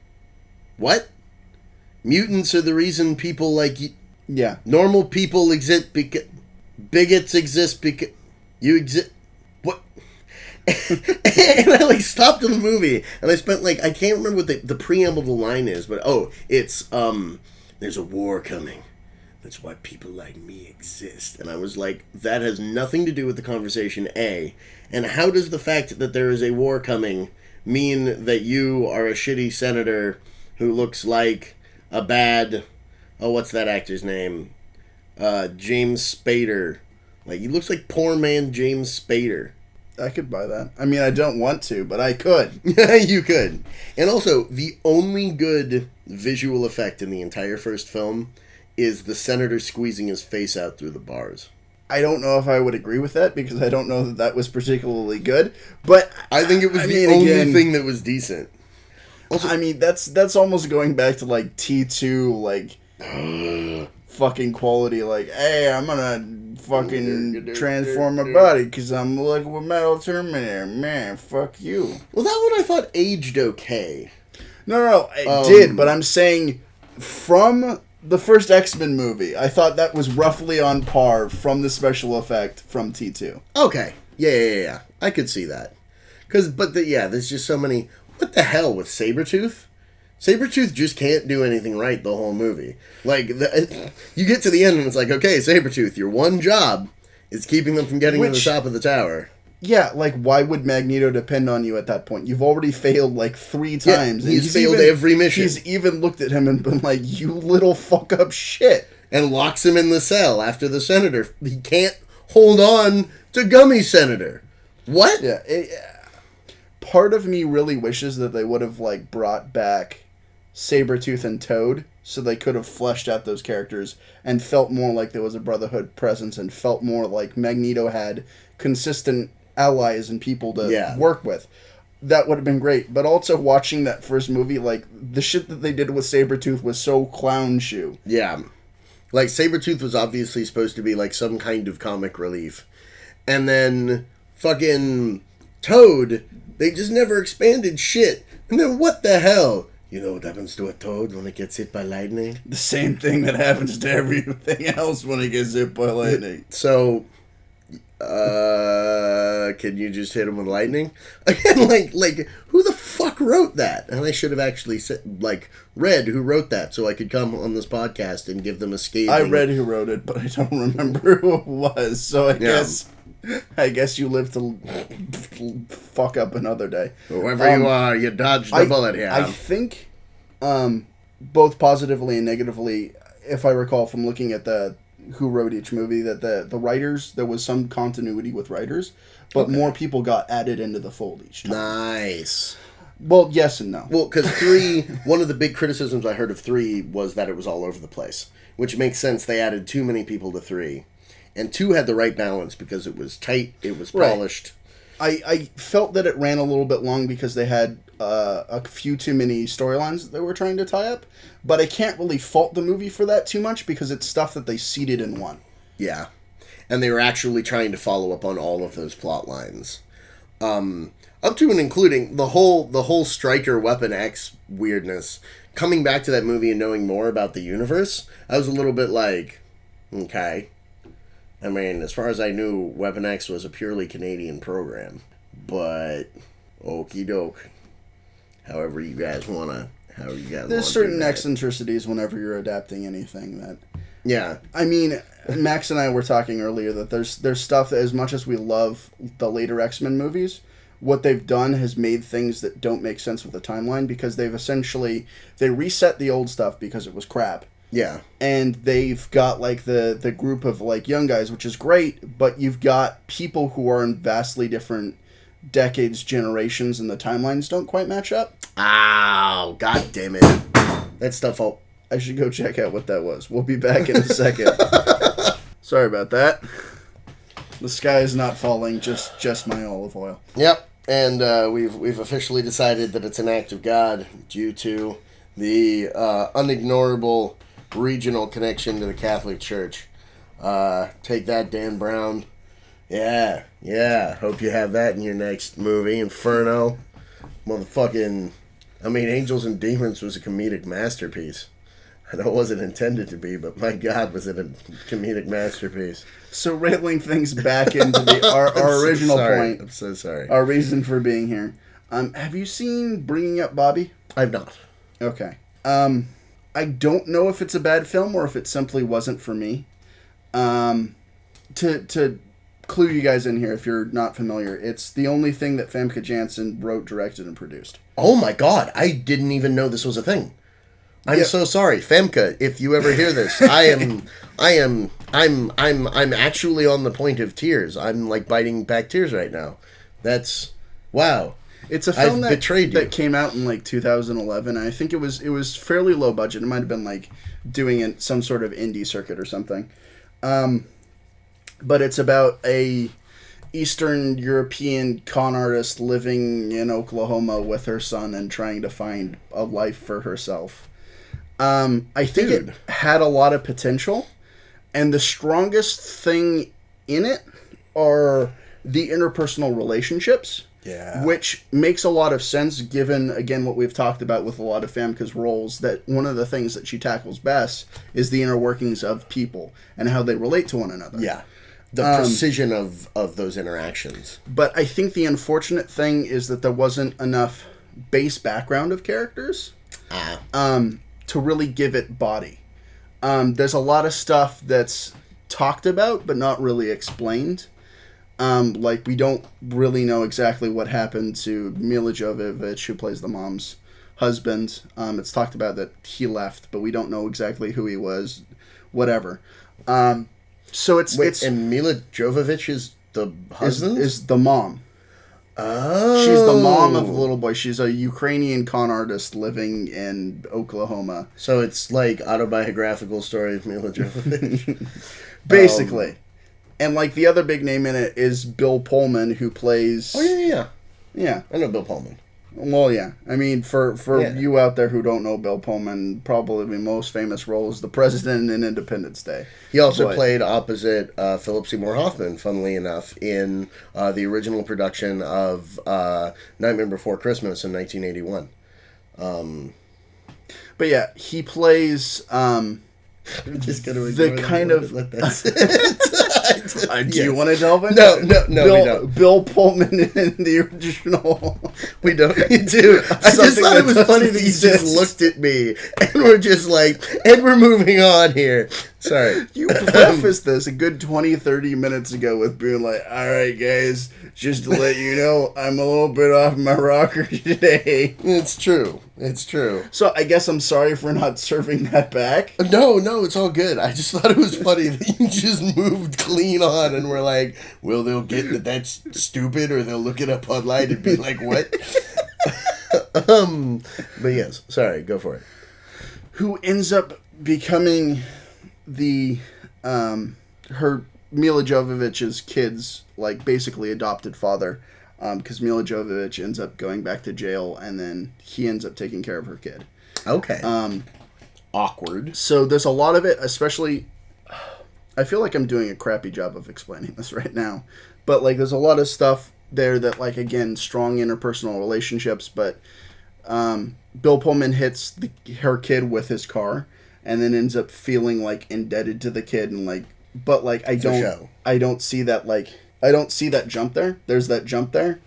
Mutants are the reason people like you. Yeah. Normal people exist because bigots exist because you exist. What? And I stopped in the movie and I spent I can't remember what the preamble of the line is, but it's there's a war coming. That's why people like me exist. And I was like, that has nothing to do with the conversation, A. And how does the fact that there is a war coming mean that you are a shitty senator who looks like a bad, what's that actor's name? James Spader. He looks like poor man James Spader. I could buy that. I mean, I don't want to, but I could. You could. And also, the only good visual effect in the entire first film is the senator squeezing his face out through the bars. I don't know if I would agree with that, because I don't know that was particularly good, but I think it was the only thing that was decent. Also, I mean, that's almost going back to T2, fucking quality, hey, I'm gonna fucking transform my body because I'm looking with Metal Terminator. Man, fuck you. Well, that one I thought aged okay. No, it did, but I'm saying from the first X-Men movie, I thought that was roughly on par from the special effect from T2. Okay. Yeah. I could see that. There's just so many... What the hell with Sabretooth? Sabretooth just can't do anything right the whole movie. You get to the end and it's like, okay, Sabretooth, your one job is keeping them from getting to the top of the tower. Yeah, why would Magneto depend on you at that point? You've already failed 3 times. Yeah, he's failed every mission. He's even looked at him and been like, you little fuck up shit. And locks him in the cell after the senator. He can't hold on to Gummy Senator. What? Yeah. Part of me really wishes that they would have brought back Sabretooth and Toad so they could have fleshed out those characters and felt more like there was a Brotherhood presence and felt more like Magneto had consistent allies and people to work with. That would have been great. But also watching that first movie, the shit that they did with Sabretooth was so clown shoe. Yeah. Sabretooth was obviously supposed to be some kind of comic relief. And then fucking Toad, they just never expanded shit. And then what the hell? You know what happens to a toad when it gets hit by lightning? The same thing that happens to everything else when it gets hit by lightning. So, can you just hit him with lightning? Again, who the fuck wrote that? And I should have actually read who wrote that so I could come on this podcast and give them a scathing... I read who wrote it, but I don't remember who it was, so I guess... I guess you live to fuck up another day. Whoever you are, you dodged the bullet here. I think, both positively and negatively, if I recall from looking at who wrote each movie, that the writers, there was some continuity with writers, but more people got added into the fold each time. Nice. Well, yes and no. Well, because 3, one of the big criticisms I heard of 3 was that it was all over the place, which makes sense. They added too many people to 3. And 2 had the right balance because it was tight, it was polished. Right. I felt that it ran a little bit long because they had a few too many storylines that they were trying to tie up. But I can't really fault the movie for that too much because it's stuff that they seeded in one. Yeah. And they were actually trying to follow up on all of those plot lines. Up to and including the whole Stryker Weapon X weirdness. Coming back to that movie and knowing more about the universe, I was a little bit like, okay. I mean, as far as I knew, Weapon X was a purely Canadian program. But, okie doke. However you guys want to... There's certain eccentricities whenever you're adapting anything that... Yeah. I mean, Max and I were talking earlier that there's stuff that, as much as we love the later X-Men movies, what they've done has made things that don't make sense with the timeline because they've essentially... They reset the old stuff because it was crap. Yeah. And they've got, like, the group of, like, young guys, which is great, but you've got people who are in vastly different decades, generations, and the timelines don't quite match up. Ow, god damn it. That stuff I should go check out what that was. We'll be back in a second. Sorry about that. The sky is not falling, just my olive oil. Yep, and we've officially decided that it's an act of God due to the unignorable regional connection to the Catholic Church. Take that, Dan Brown. Yeah. Hope you have that in your next movie, Inferno. Motherfucking... I mean, Angels and Demons was a comedic masterpiece. I know it wasn't intended to be, but my God, was it a comedic masterpiece. So railing things back into our original point. I'm so sorry. Our reason for being here. Have you seen Bringing Up Bobby? I've not. Okay. I don't know if it's a bad film or if it simply wasn't for me. To clue you guys in here, if you're not familiar, it's the only thing that Famke Janssen wrote, directed, and produced. Oh my God! I didn't even know this was a thing. I'm so sorry, Famke. If you ever hear this, I'm actually on the point of tears. I'm like biting back tears right now. That's wow. It's a film that came out in like 2011. I think it was fairly low budget. It might have been like doing some sort of indie circuit or something. But it's about a Eastern European con artist living in Oklahoma with her son and trying to find a life for herself. I think it had a lot of potential, and the strongest thing in it are the interpersonal relationships. Yeah. Which makes a lot of sense given, again, what we've talked about with a lot of Famke's roles, that one of the things that she tackles best is the inner workings of people and how they relate to one another. Yeah. The precision of those interactions. But I think the unfortunate thing is that there wasn't enough base background of characters to really give it body. There's a lot of stuff that's talked about but not really explained. Like, we don't really know exactly what happened to Mila Jovovich, who plays the mom's husband. It's talked about that he left, but we don't know exactly who he was, whatever. So it's and Mila Jovovich is the husband? Is the mom. Oh. She's the mom of the little boy. She's a Ukrainian con artist living in Oklahoma. So it's like autobiographical story of Mila Jovovich. Basically. And, like, the other big name in it is Bill Pullman, who plays... Oh, yeah. Yeah. I know Bill Pullman. Well, yeah. I mean, for you out there who don't know Bill Pullman, probably the most famous role is the President in Independence Day. He also played opposite Philip Seymour Hoffman, funnily enough, in the original production of Nightmare Before Christmas in 1981. But, yeah, he plays... just gonna the kind of... Let that sit. Do you want to delve in? No, we don't. Bill Pullman in the original. We don't. You do. I just thought it was funny that you just looked at me and we're just like, and we're moving on here. Sorry. You prefaced this a good 20, 30 minutes ago with being like, all right, guys, just to let you know, I'm a little bit off my rocker today. It's true. It's true. So I guess I'm sorry for not serving that back. No, it's all good. I just thought it was funny that you just moved clean on and were like, well, they'll get that that's stupid, or they'll look it up online and be like, what? But yes, sorry, go for it. Who ends up becoming the her Mila Jovovich's kid's like basically adopted father, because Mila Jovovich ends up going back to jail, and then he ends up taking care of her kid. Okay. Awkward. So there's a lot of it, especially. I feel like I'm doing a crappy job of explaining this right now, but like there's a lot of stuff there that, like, again, strong interpersonal relationships, but Bill Pullman hits her kid with his car, and then ends up feeling like indebted to the kid, and like, but like I don't see that, like, I don't see that jump there. There's that jump there,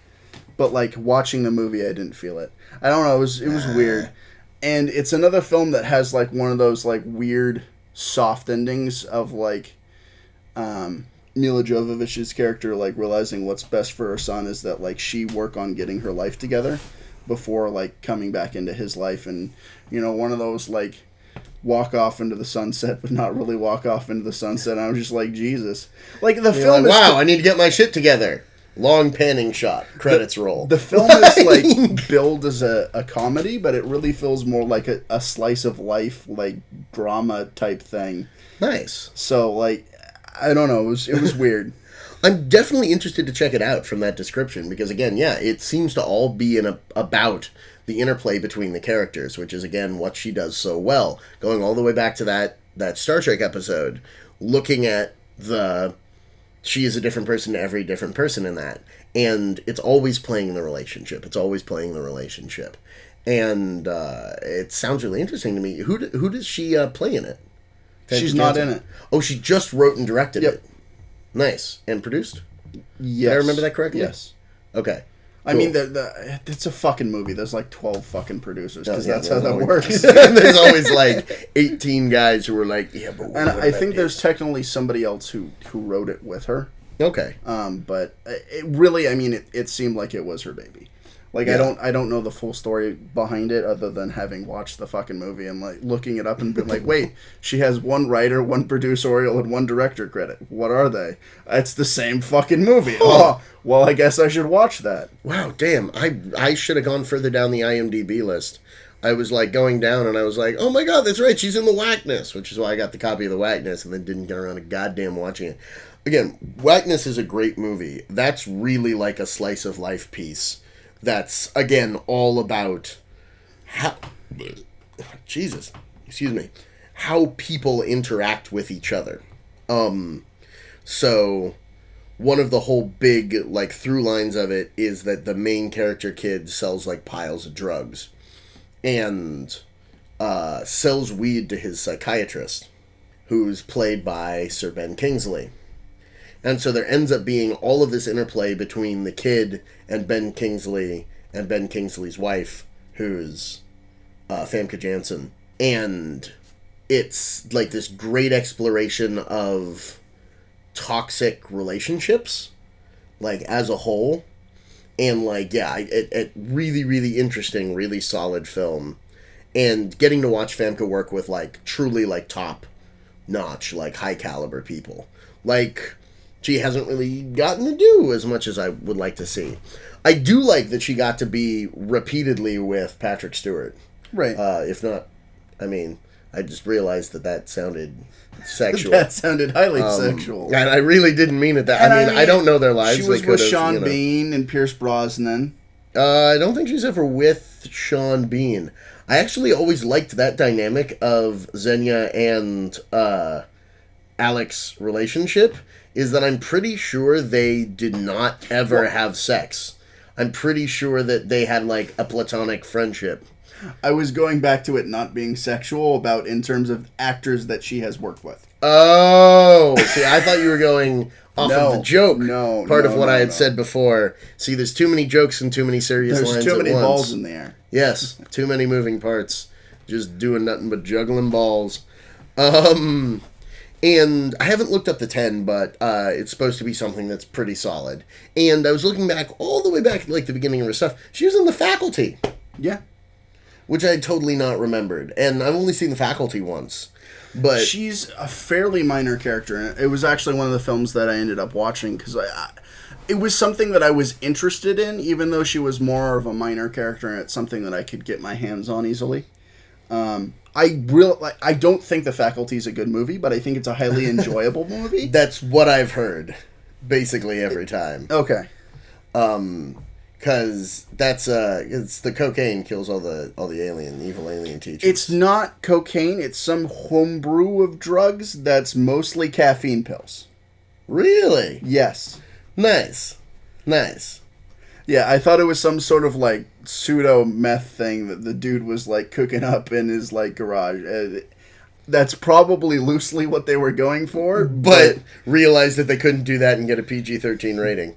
but like watching the movie, I didn't feel it. I don't know. It was weird, and it's another film that has like one of those like weird soft endings of like Mila Jovovich's character like realizing what's best for her son is that like she work on getting her life together before like coming back into his life, and you know, one of those like walk off into the sunset but not really walk off into the sunset. And I was just like, Jesus, like the film like, wow, I need to get my shit together. Long panning shot, credits roll. The film is like billed as a comedy, but it really feels more like a slice of life, like drama type thing. Nice. So like, I don't know, it was weird. I'm definitely interested to check it out from that description, because again, yeah, it seems to all be about the interplay between the characters, which is again what she does so well. Going all the way back to that Star Trek episode, looking at she is a different person to every different person in that, and it's always playing the relationship. And it sounds really interesting to me. Who does she play in it? She's not in it. Oh, she just wrote and directed it. Nice. And produced? Yes. Did I remember that correctly? Yes. Okay. Cool. I mean, it's a fucking movie. There's like 12 fucking producers, because that's how that always, works. There's always like 18 guys who are like, yeah, but and I think there's technically somebody else who wrote it with her. Okay. But it really, I mean, it seemed like it was her baby. Like, yeah. I don't know the full story behind it other than having watched the fucking movie and like looking it up and being like, wait, she has one writer, one producerial, and one director credit. What are they? It's the same fucking movie. Oh, well, I guess I should watch that. Wow, damn. I should have gone further down the IMDb list. I was like going down and I was like, oh my god, that's right, she's in The Whackness, which is why I got the copy of The Whackness and then didn't get around to goddamn watching it. Again, Whackness is a great movie. That's really like a slice of life piece. That's, again, all about how... Jesus. Excuse me. How people interact with each other. So, one of the whole big, like, through lines of it is that the main character kid sells, like, piles of drugs. And sells weed to his psychiatrist, who's played by Sir Ben Kingsley. And so there ends up being all of this interplay between the kid and Ben Kingsley and Ben Kingsley's wife, who's Famke Janssen. And it's like this great exploration of toxic relationships, like as a whole. And like, yeah, it really, really interesting, really solid film. And getting to watch Famke work with like truly like top notch, like high caliber people. Like, she hasn't really gotten to do as much as I would like to see. I do like that she got to be repeatedly with Patrick Stewart. Right. If not, I mean, I just realized that sounded sexual. That sounded highly sexual. And I really didn't mean it that. I mean, I don't know their lives. She was with Sean Bean and Pierce Brosnan. I don't think she's ever with Sean Bean. I actually always liked that dynamic of Xenia and Alex's relationship, is that I'm pretty sure they did not ever have sex. I'm pretty sure that they had like a platonic friendship. I was going back to it not being sexual about in terms of actors that she has worked with. Oh, see, I thought you were going off of the joke. Part of what I had said before. See, there's too many jokes and too many serious lines at once. There's too many balls in there. Yes, too many moving parts. Just doing nothing but juggling balls. And I haven't looked up the 10, but it's supposed to be something that's pretty solid. And I was looking back, all the way back at, like, the beginning of her stuff. She was in The Faculty. Yeah. Which I had totally not remembered. And I've only seen The Faculty once. But she's a fairly minor character. And it was actually one of the films that I ended up watching, because it was something that I was interested in, even though she was more of a minor character, and it's something that I could get my hands on easily. I don't think The Faculty is a good movie, but I think it's a highly enjoyable movie. That's what I've heard, basically every time. Okay. Because it's the cocaine kills all the evil alien teachers. It's not cocaine. It's some homebrew of drugs that's mostly caffeine pills. Really? Yes. Nice. Yeah, I thought it was some sort of, like, pseudo meth thing that the dude was, like, cooking up in his, like, garage. That's probably loosely what they were going for, but realized that they couldn't do that and get a PG-13 rating.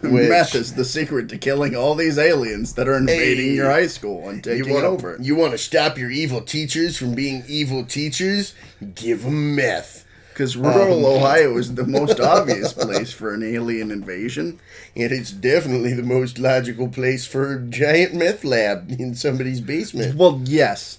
Meth is the secret to killing all these aliens that are invading your high school and taking over. You want to stop your evil teachers from being evil teachers? Give them meth. Because rural Ohio is the most obvious place for an alien invasion. And it's definitely the most logical place for a giant meth lab in somebody's basement. Well, yes.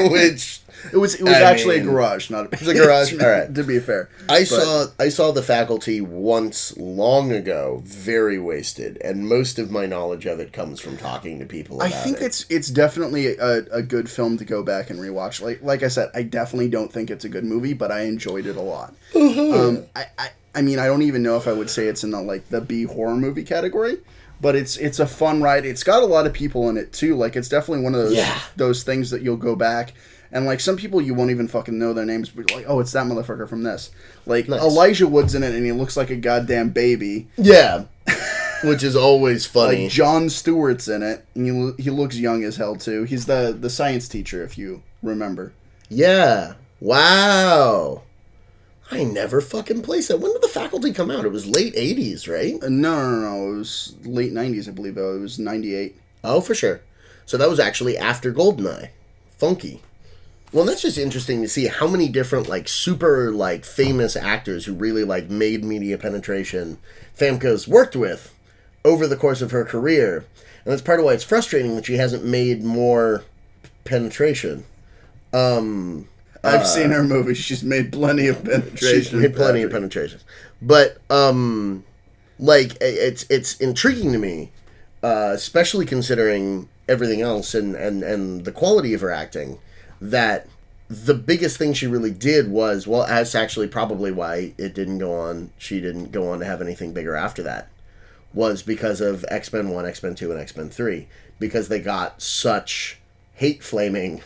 Which... It was actually a garage, not a basement. It was a garage? All right. To be fair. I saw The Faculty once long ago, very wasted, and most of my knowledge of it comes from talking to people about it. I think it's definitely a good film to go back and rewatch. Like I said, I definitely don't think it's a good movie, but I enjoyed it a lot. I mean, I don't even know if I would say it's in the B horror movie category, but it's a fun ride. It's got a lot of people in it too. Like, it's definitely one of those things that you'll go back. And, like, some people you won't even fucking know their names, but you're like, oh, it's that motherfucker from this. Like, nice. Elijah Wood's in it, and he looks like a goddamn baby. Yeah. Which is always funny. Like, Jon Stewart's in it, and he looks young as hell, too. He's the science teacher, if you remember. Yeah. Wow. I never fucking placed that. When did The Faculty come out? It was late 80s, right? No. It was late 90s, I believe, though. It was 98. Oh, for sure. So that was actually after GoldenEye. Funky. Well, that's just interesting to see how many different, like, super, like, famous actors who really, like, made media penetration Famke's worked with over the course of her career. And that's part of why it's frustrating that she hasn't made more penetration. I've seen her movies. She's made plenty of penetration. She's made plenty of penetrations. But, like, it's intriguing to me, especially considering everything else and the quality of her acting, that the biggest thing she really did was, well, that's actually probably why she didn't go on to have anything bigger after that, was because of X-Men 1, X-Men 2, and X-Men 3, because they got such hate flaming.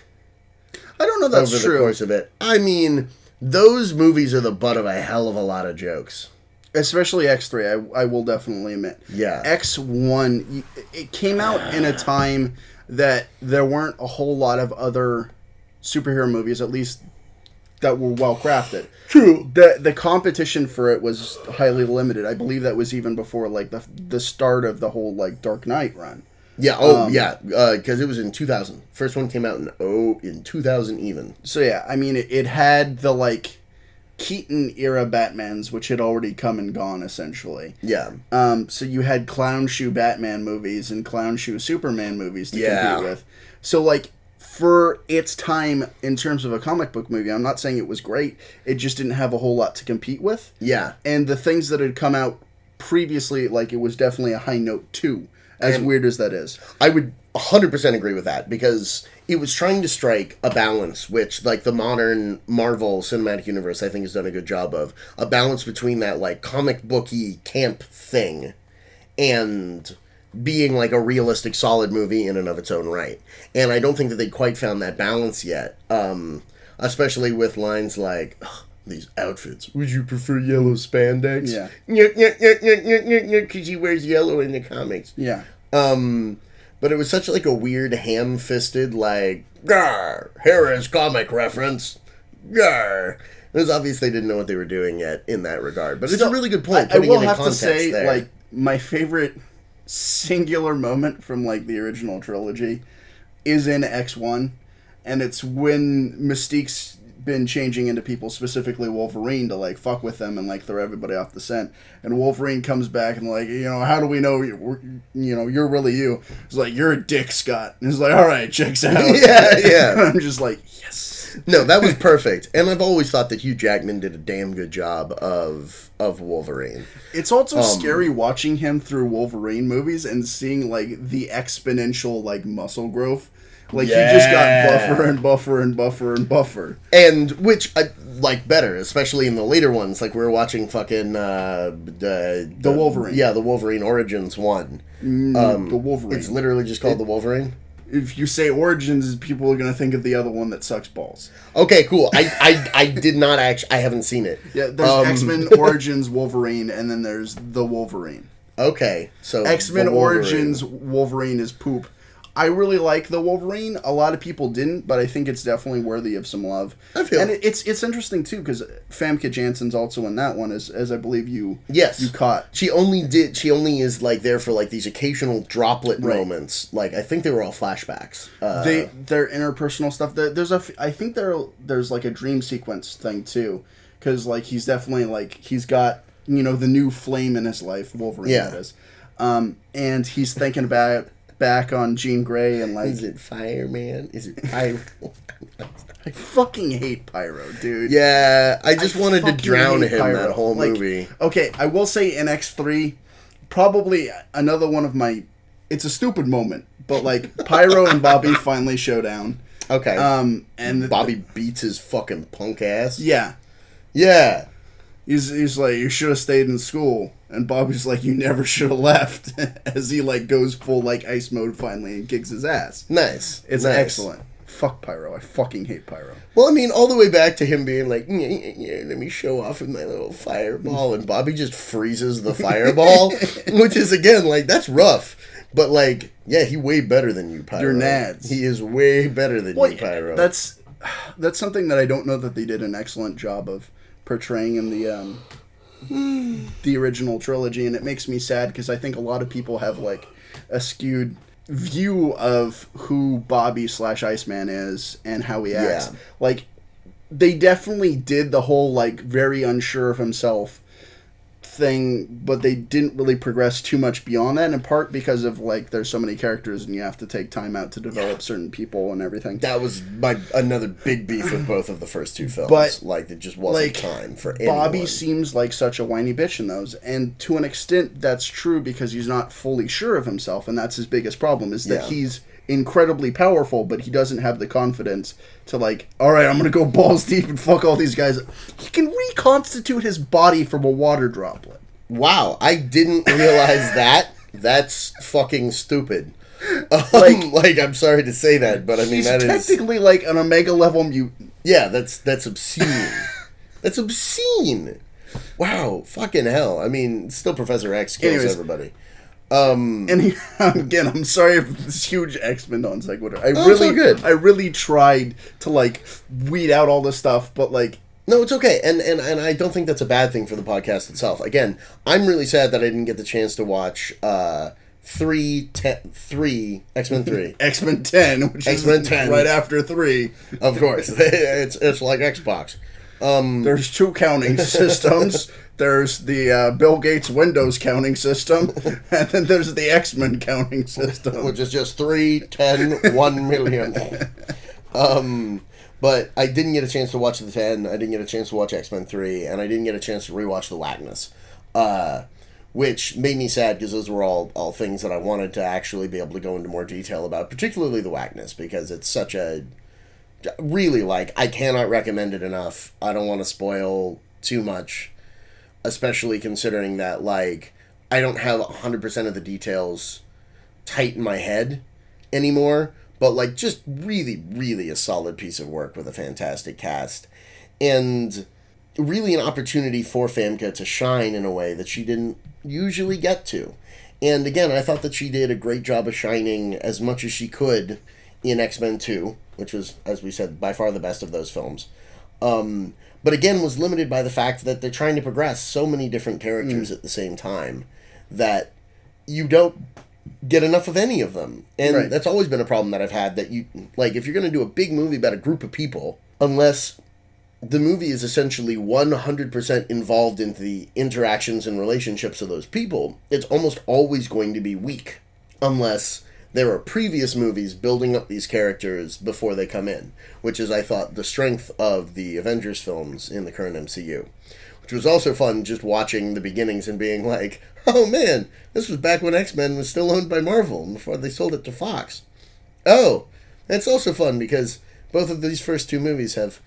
I don't know that's over true. The course of it. I mean, those movies are the butt of a hell of a lot of jokes. Especially X3, I will definitely admit. Yeah. X1, it came out in a time that there weren't a whole lot of other superhero movies, at least that were well crafted. True. The competition for it was highly limited. I believe that was even before, like, the start of the whole, like, Dark Knight run. Yeah. Because it was in 2000. First one came out in 2000 even. So yeah, I mean, it had the, like, Keaton era Batmans, which had already come and gone essentially. Yeah. So you had clown shoe Batman movies and clown shoe Superman movies to compete with. So, like, for its time in terms of a comic book movie, I'm not saying it was great. It just didn't have a whole lot to compete with. Yeah. And the things that had come out previously, like, it was definitely a high note too. As weird as that is. I would 100% agree with that, because it was trying to strike a balance, which, like, the modern Marvel Cinematic Universe, I think, has done a good job of. A balance between that, like, comic booky camp thing and being, like, a realistic, solid movie in and of its own right. And I don't think that they quite found that balance yet. Especially with lines like, these outfits. Would you prefer yellow spandex? Yeah. Because he wears yellow in the comics. Yeah. But it was such, like, a weird ham-fisted, like, Garr! Here is comic reference. Garr! It was obvious they didn't know what they were doing yet in that regard. But it's a really good point. I will have to say, there. Like, my favorite singular moment from, like, the original trilogy is in X1. And it's when Mystique's been changing into people, specifically Wolverine, to like fuck with them and like throw everybody off the scent. And Wolverine comes back and like, how do we know you're really you? He's like, you're a dick, Scott. And he's like, all right, checks out. Yeah. I'm just like, yes. No, that was perfect. And I've always thought that Hugh Jackman did a damn good job of Wolverine. It's also scary watching him through Wolverine movies and seeing like the exponential like muscle growth. Like, he just got buffer and buffer and buffer and buffer. And, which I like better, especially in the later ones. Like, we were watching fucking, the Wolverine. Yeah, the Wolverine Origins one. The Wolverine. It's literally just called the Wolverine? If you say Origins, people are going to think of the other one that sucks balls. Okay, cool. I did not actually, I haven't seen it. Yeah, there's X-Men Origins Wolverine, and then there's the Wolverine. Okay, so X-Men Origins Wolverine is poop. I really like the Wolverine. A lot of people didn't, but I think it's definitely worthy of some love. I feel and it's interesting too because Famke Janssen's also in that one, as I believe you caught. She only is like there for like these occasional droplet moments. Like I think they were all flashbacks. Their interpersonal stuff. I think there's like a dream sequence thing too, because like he's definitely like he's got the new flame in his life. Wolverine, that is, and he's thinking about. Back on Jean Grey and like... Is it Fireman? Is it Pyro? I fucking hate Pyro, dude. Yeah, I just wanted to drown him that whole movie. Okay, I will say in X3, probably another one of my... It's a stupid moment, but like Pyro and Bobby finally show down. Okay. And Bobby beats his fucking punk ass. Yeah. Yeah. He's like, you should have stayed in school. And Bobby's like, you never should have left. As he like goes full like ice mode finally and kicks his ass. Nice. It's excellent. Fuck Pyro. I fucking hate Pyro. Well, I mean, all the way back to him being like, let me show off with my little fireball. And Bobby just freezes the fireball. Which is, again, like, that's rough. But, like, yeah, he way better than you, Pyro. You're nads. He is way better than you, Pyro. That's something that I don't know that they did an excellent job of portraying in the original trilogy, and it makes me sad because I think a lot of people have like a skewed view of who Bobby / Iceman is and how he acts. Yeah. Like they definitely did the whole like very unsure of himself thing, but they didn't really progress too much beyond that, in part because of like there's so many characters and you have to take time out to develop certain people and everything. That was another big beef with both of the first two films. But like it just wasn't time for anyone. Bobby seems like such a whiny bitch in those, and to an extent that's true because he's not fully sure of himself, and that's his biggest problem is that he's incredibly powerful, but he doesn't have the confidence to like, all right, I'm gonna go balls deep and fuck all these guys. He can reconstitute his body from a water droplet. Wow, I didn't realize that. That's fucking stupid. Like, I'm sorry to say that, but I mean that is technically like an Omega level mutant. Yeah, that's obscene. That's obscene. Wow, fucking hell. I mean, still Professor X kills everybody. And again, I'm sorry if this huge X-Men non sequitur. I really tried to like weed out all this stuff, but like no, it's okay, and I don't think that's a bad thing for the podcast itself. Again, I'm really sad that I didn't get the chance to watch 3 X-Men 3 X-Men 10, which X-Men is 10 right after 3. Of course, it's like Xbox. There's 2 counting systems. There's the Bill Gates Windows counting system, and then there's the X-Men counting system. Which is just 3, 10, 1 million. But I didn't get a chance to watch the 10, I didn't get a chance to watch X-Men 3, and I didn't get a chance to rewatch the Wagnus. Which made me sad because those were all things that I wanted to actually be able to go into more detail about, particularly the Wagnus, because it's such a... Really, like, I cannot recommend it enough. I don't want to spoil too much, especially considering that, like, I don't have 100% of the details tight in my head anymore, but, like, just really, really a solid piece of work with a fantastic cast. And really an opportunity for Famke to shine in a way that she didn't usually get to. And, again, I thought that she did a great job of shining as much as she could in X-Men 2, which was, as we said, by far the best of those films. But again, was limited by the fact that they're trying to progress so many different characters at the same time that you don't get enough of any of them. And that's always been a problem that I've had, that you, like, if you're going to do a big movie about a group of people, unless the movie is essentially 100% involved in the interactions and relationships of those people, it's almost always going to be weak. Unless there are previous movies building up these characters before they come in. Which is, I thought, the strength of the Avengers films in the current MCU. Which was also fun just watching the beginnings and being like, oh man, this was back when X-Men was still owned by Marvel before they sold it to Fox. Oh, it's also fun because both of these first two movies have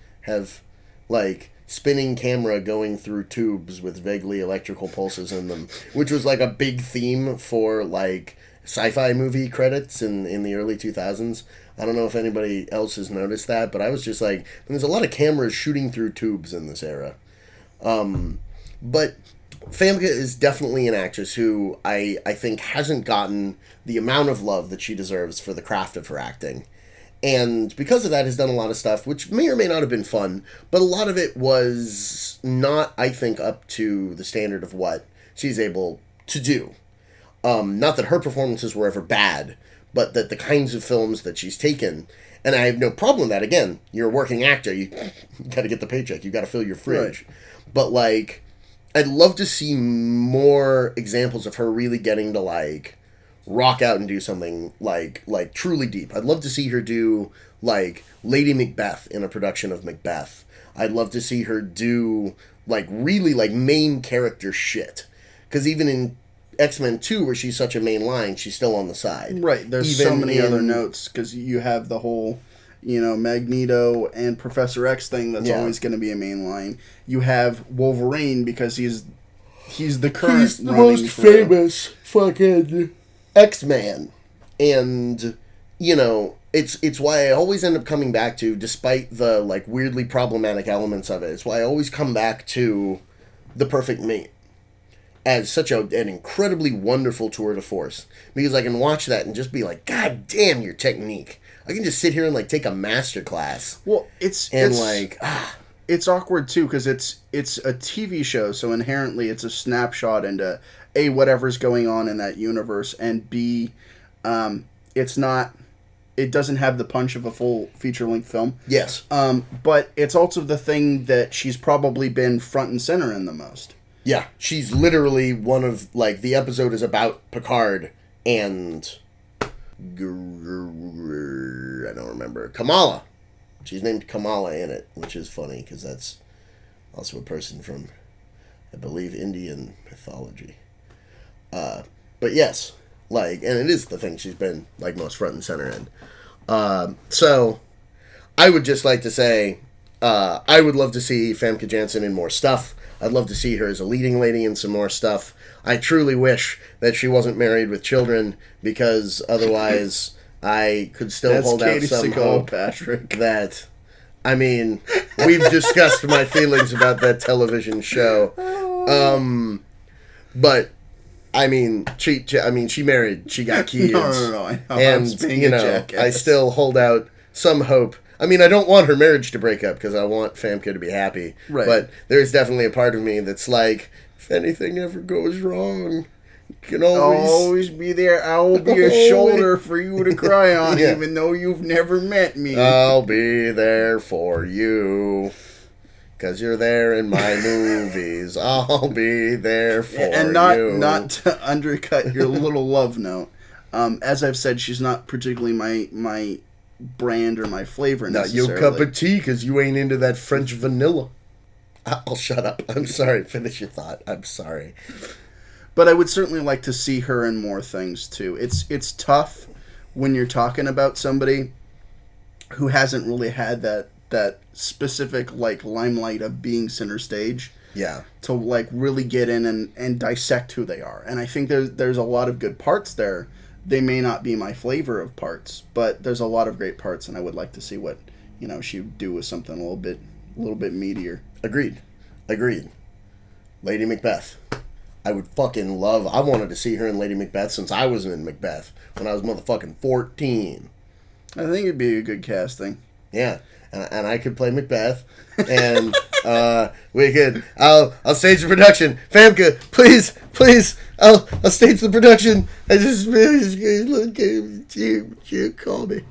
like spinning camera going through tubes with vaguely electrical pulses in them, which was like a big theme for like sci-fi movie credits in the early 2000s. I don't know if anybody else has noticed that, but I was just like, there's a lot of cameras shooting through tubes in this era. But Famke is definitely an actress who I think hasn't gotten the amount of love that she deserves for the craft of her acting. And because of that, has done a lot of stuff, which may or may not have been fun, but a lot of it was not, I think, up to the standard of what she's able to do. Not that her performances were ever bad, but that the kinds of films that she's taken, and I have no problem with that. Again, you're a working actor, you got to get the paycheck, you got to fill your fridge. Right. But, like, I'd love to see more examples of her really getting to, like, rock out and do something like truly deep. I'd love to see her do like Lady Macbeth in a production of Macbeth. I'd love to see her do like really like main character shit. Because even in X-Men 2, where she's such a main line, she's still on the side. Right. There's even so many other notes because you have the whole, you know, Magneto and Professor X thing that's always going to be a main line. You have Wolverine because he's the current. He's the most famous fucking X-Man. And, you know, it's why I always end up coming back to, despite the, like, weirdly problematic elements of it, it's why I always come back to The Perfect Mate as such an incredibly wonderful tour de force. Because I can watch that and just be like, God damn your technique. I can just sit here and, like, take a master class. Well, it's awkward, too, because it's a TV show, so inherently it's a snapshot into A, whatever's going on in that universe, and B, it doesn't have the punch of a full feature-length film. Yes. But it's also the thing that she's probably been front and center in the most. Yeah, she's literally one of, like, the episode is about Picard and I don't remember, Kamala. She's named Kamala in it, which is funny, because that's also a person from, I believe, Indian mythology. But yes, like, and it is the thing she's been, like, most front and center in. So, I would just like to say, I would love to see Famke Janssen in more stuff. I'd love to see her as a leading lady in some more stuff. I truly wish that she wasn't married with children, because otherwise I could still hold Katie out some hope, Patrick. That, I mean, we've discussed my feelings about that television show. But I mean, she married, she got kids. No. I know. And, you know, I still hold out some hope. I mean, I don't want her marriage to break up because I want Famke to be happy. Right. But there's definitely a part of me that's like, if anything ever goes wrong, you can always be there. I will be a shoulder for you to cry on, even though you've never met me. I'll be there for you. Because you're there in my movies. I'll be there for you. And not to undercut your little love note. As I've said, she's not particularly my brand or my flavor necessarily. Not your cup of tea, because you ain't into that French vanilla. I'll shut up. I'm sorry. Finish your thought. I'm sorry. But I would certainly like to see her in more things, too. It's tough when you're talking about somebody who hasn't really had that specific, like, limelight of being center stage. Yeah. To, like, really get in and dissect who they are. And I think there's a lot of good parts there. They may not be my flavor of parts, but there's a lot of great parts, and I would like to see what, you know, she would do with something a little bit meatier. Agreed. Lady Macbeth. I would fucking love... I wanted to see her in Lady Macbeth since I was in Macbeth, when I was motherfucking 14. I think it'd be a good casting. Yeah. And I could play Macbeth, and we could. I'll stage the production. Famke, please, I'll stage the production. I just call me.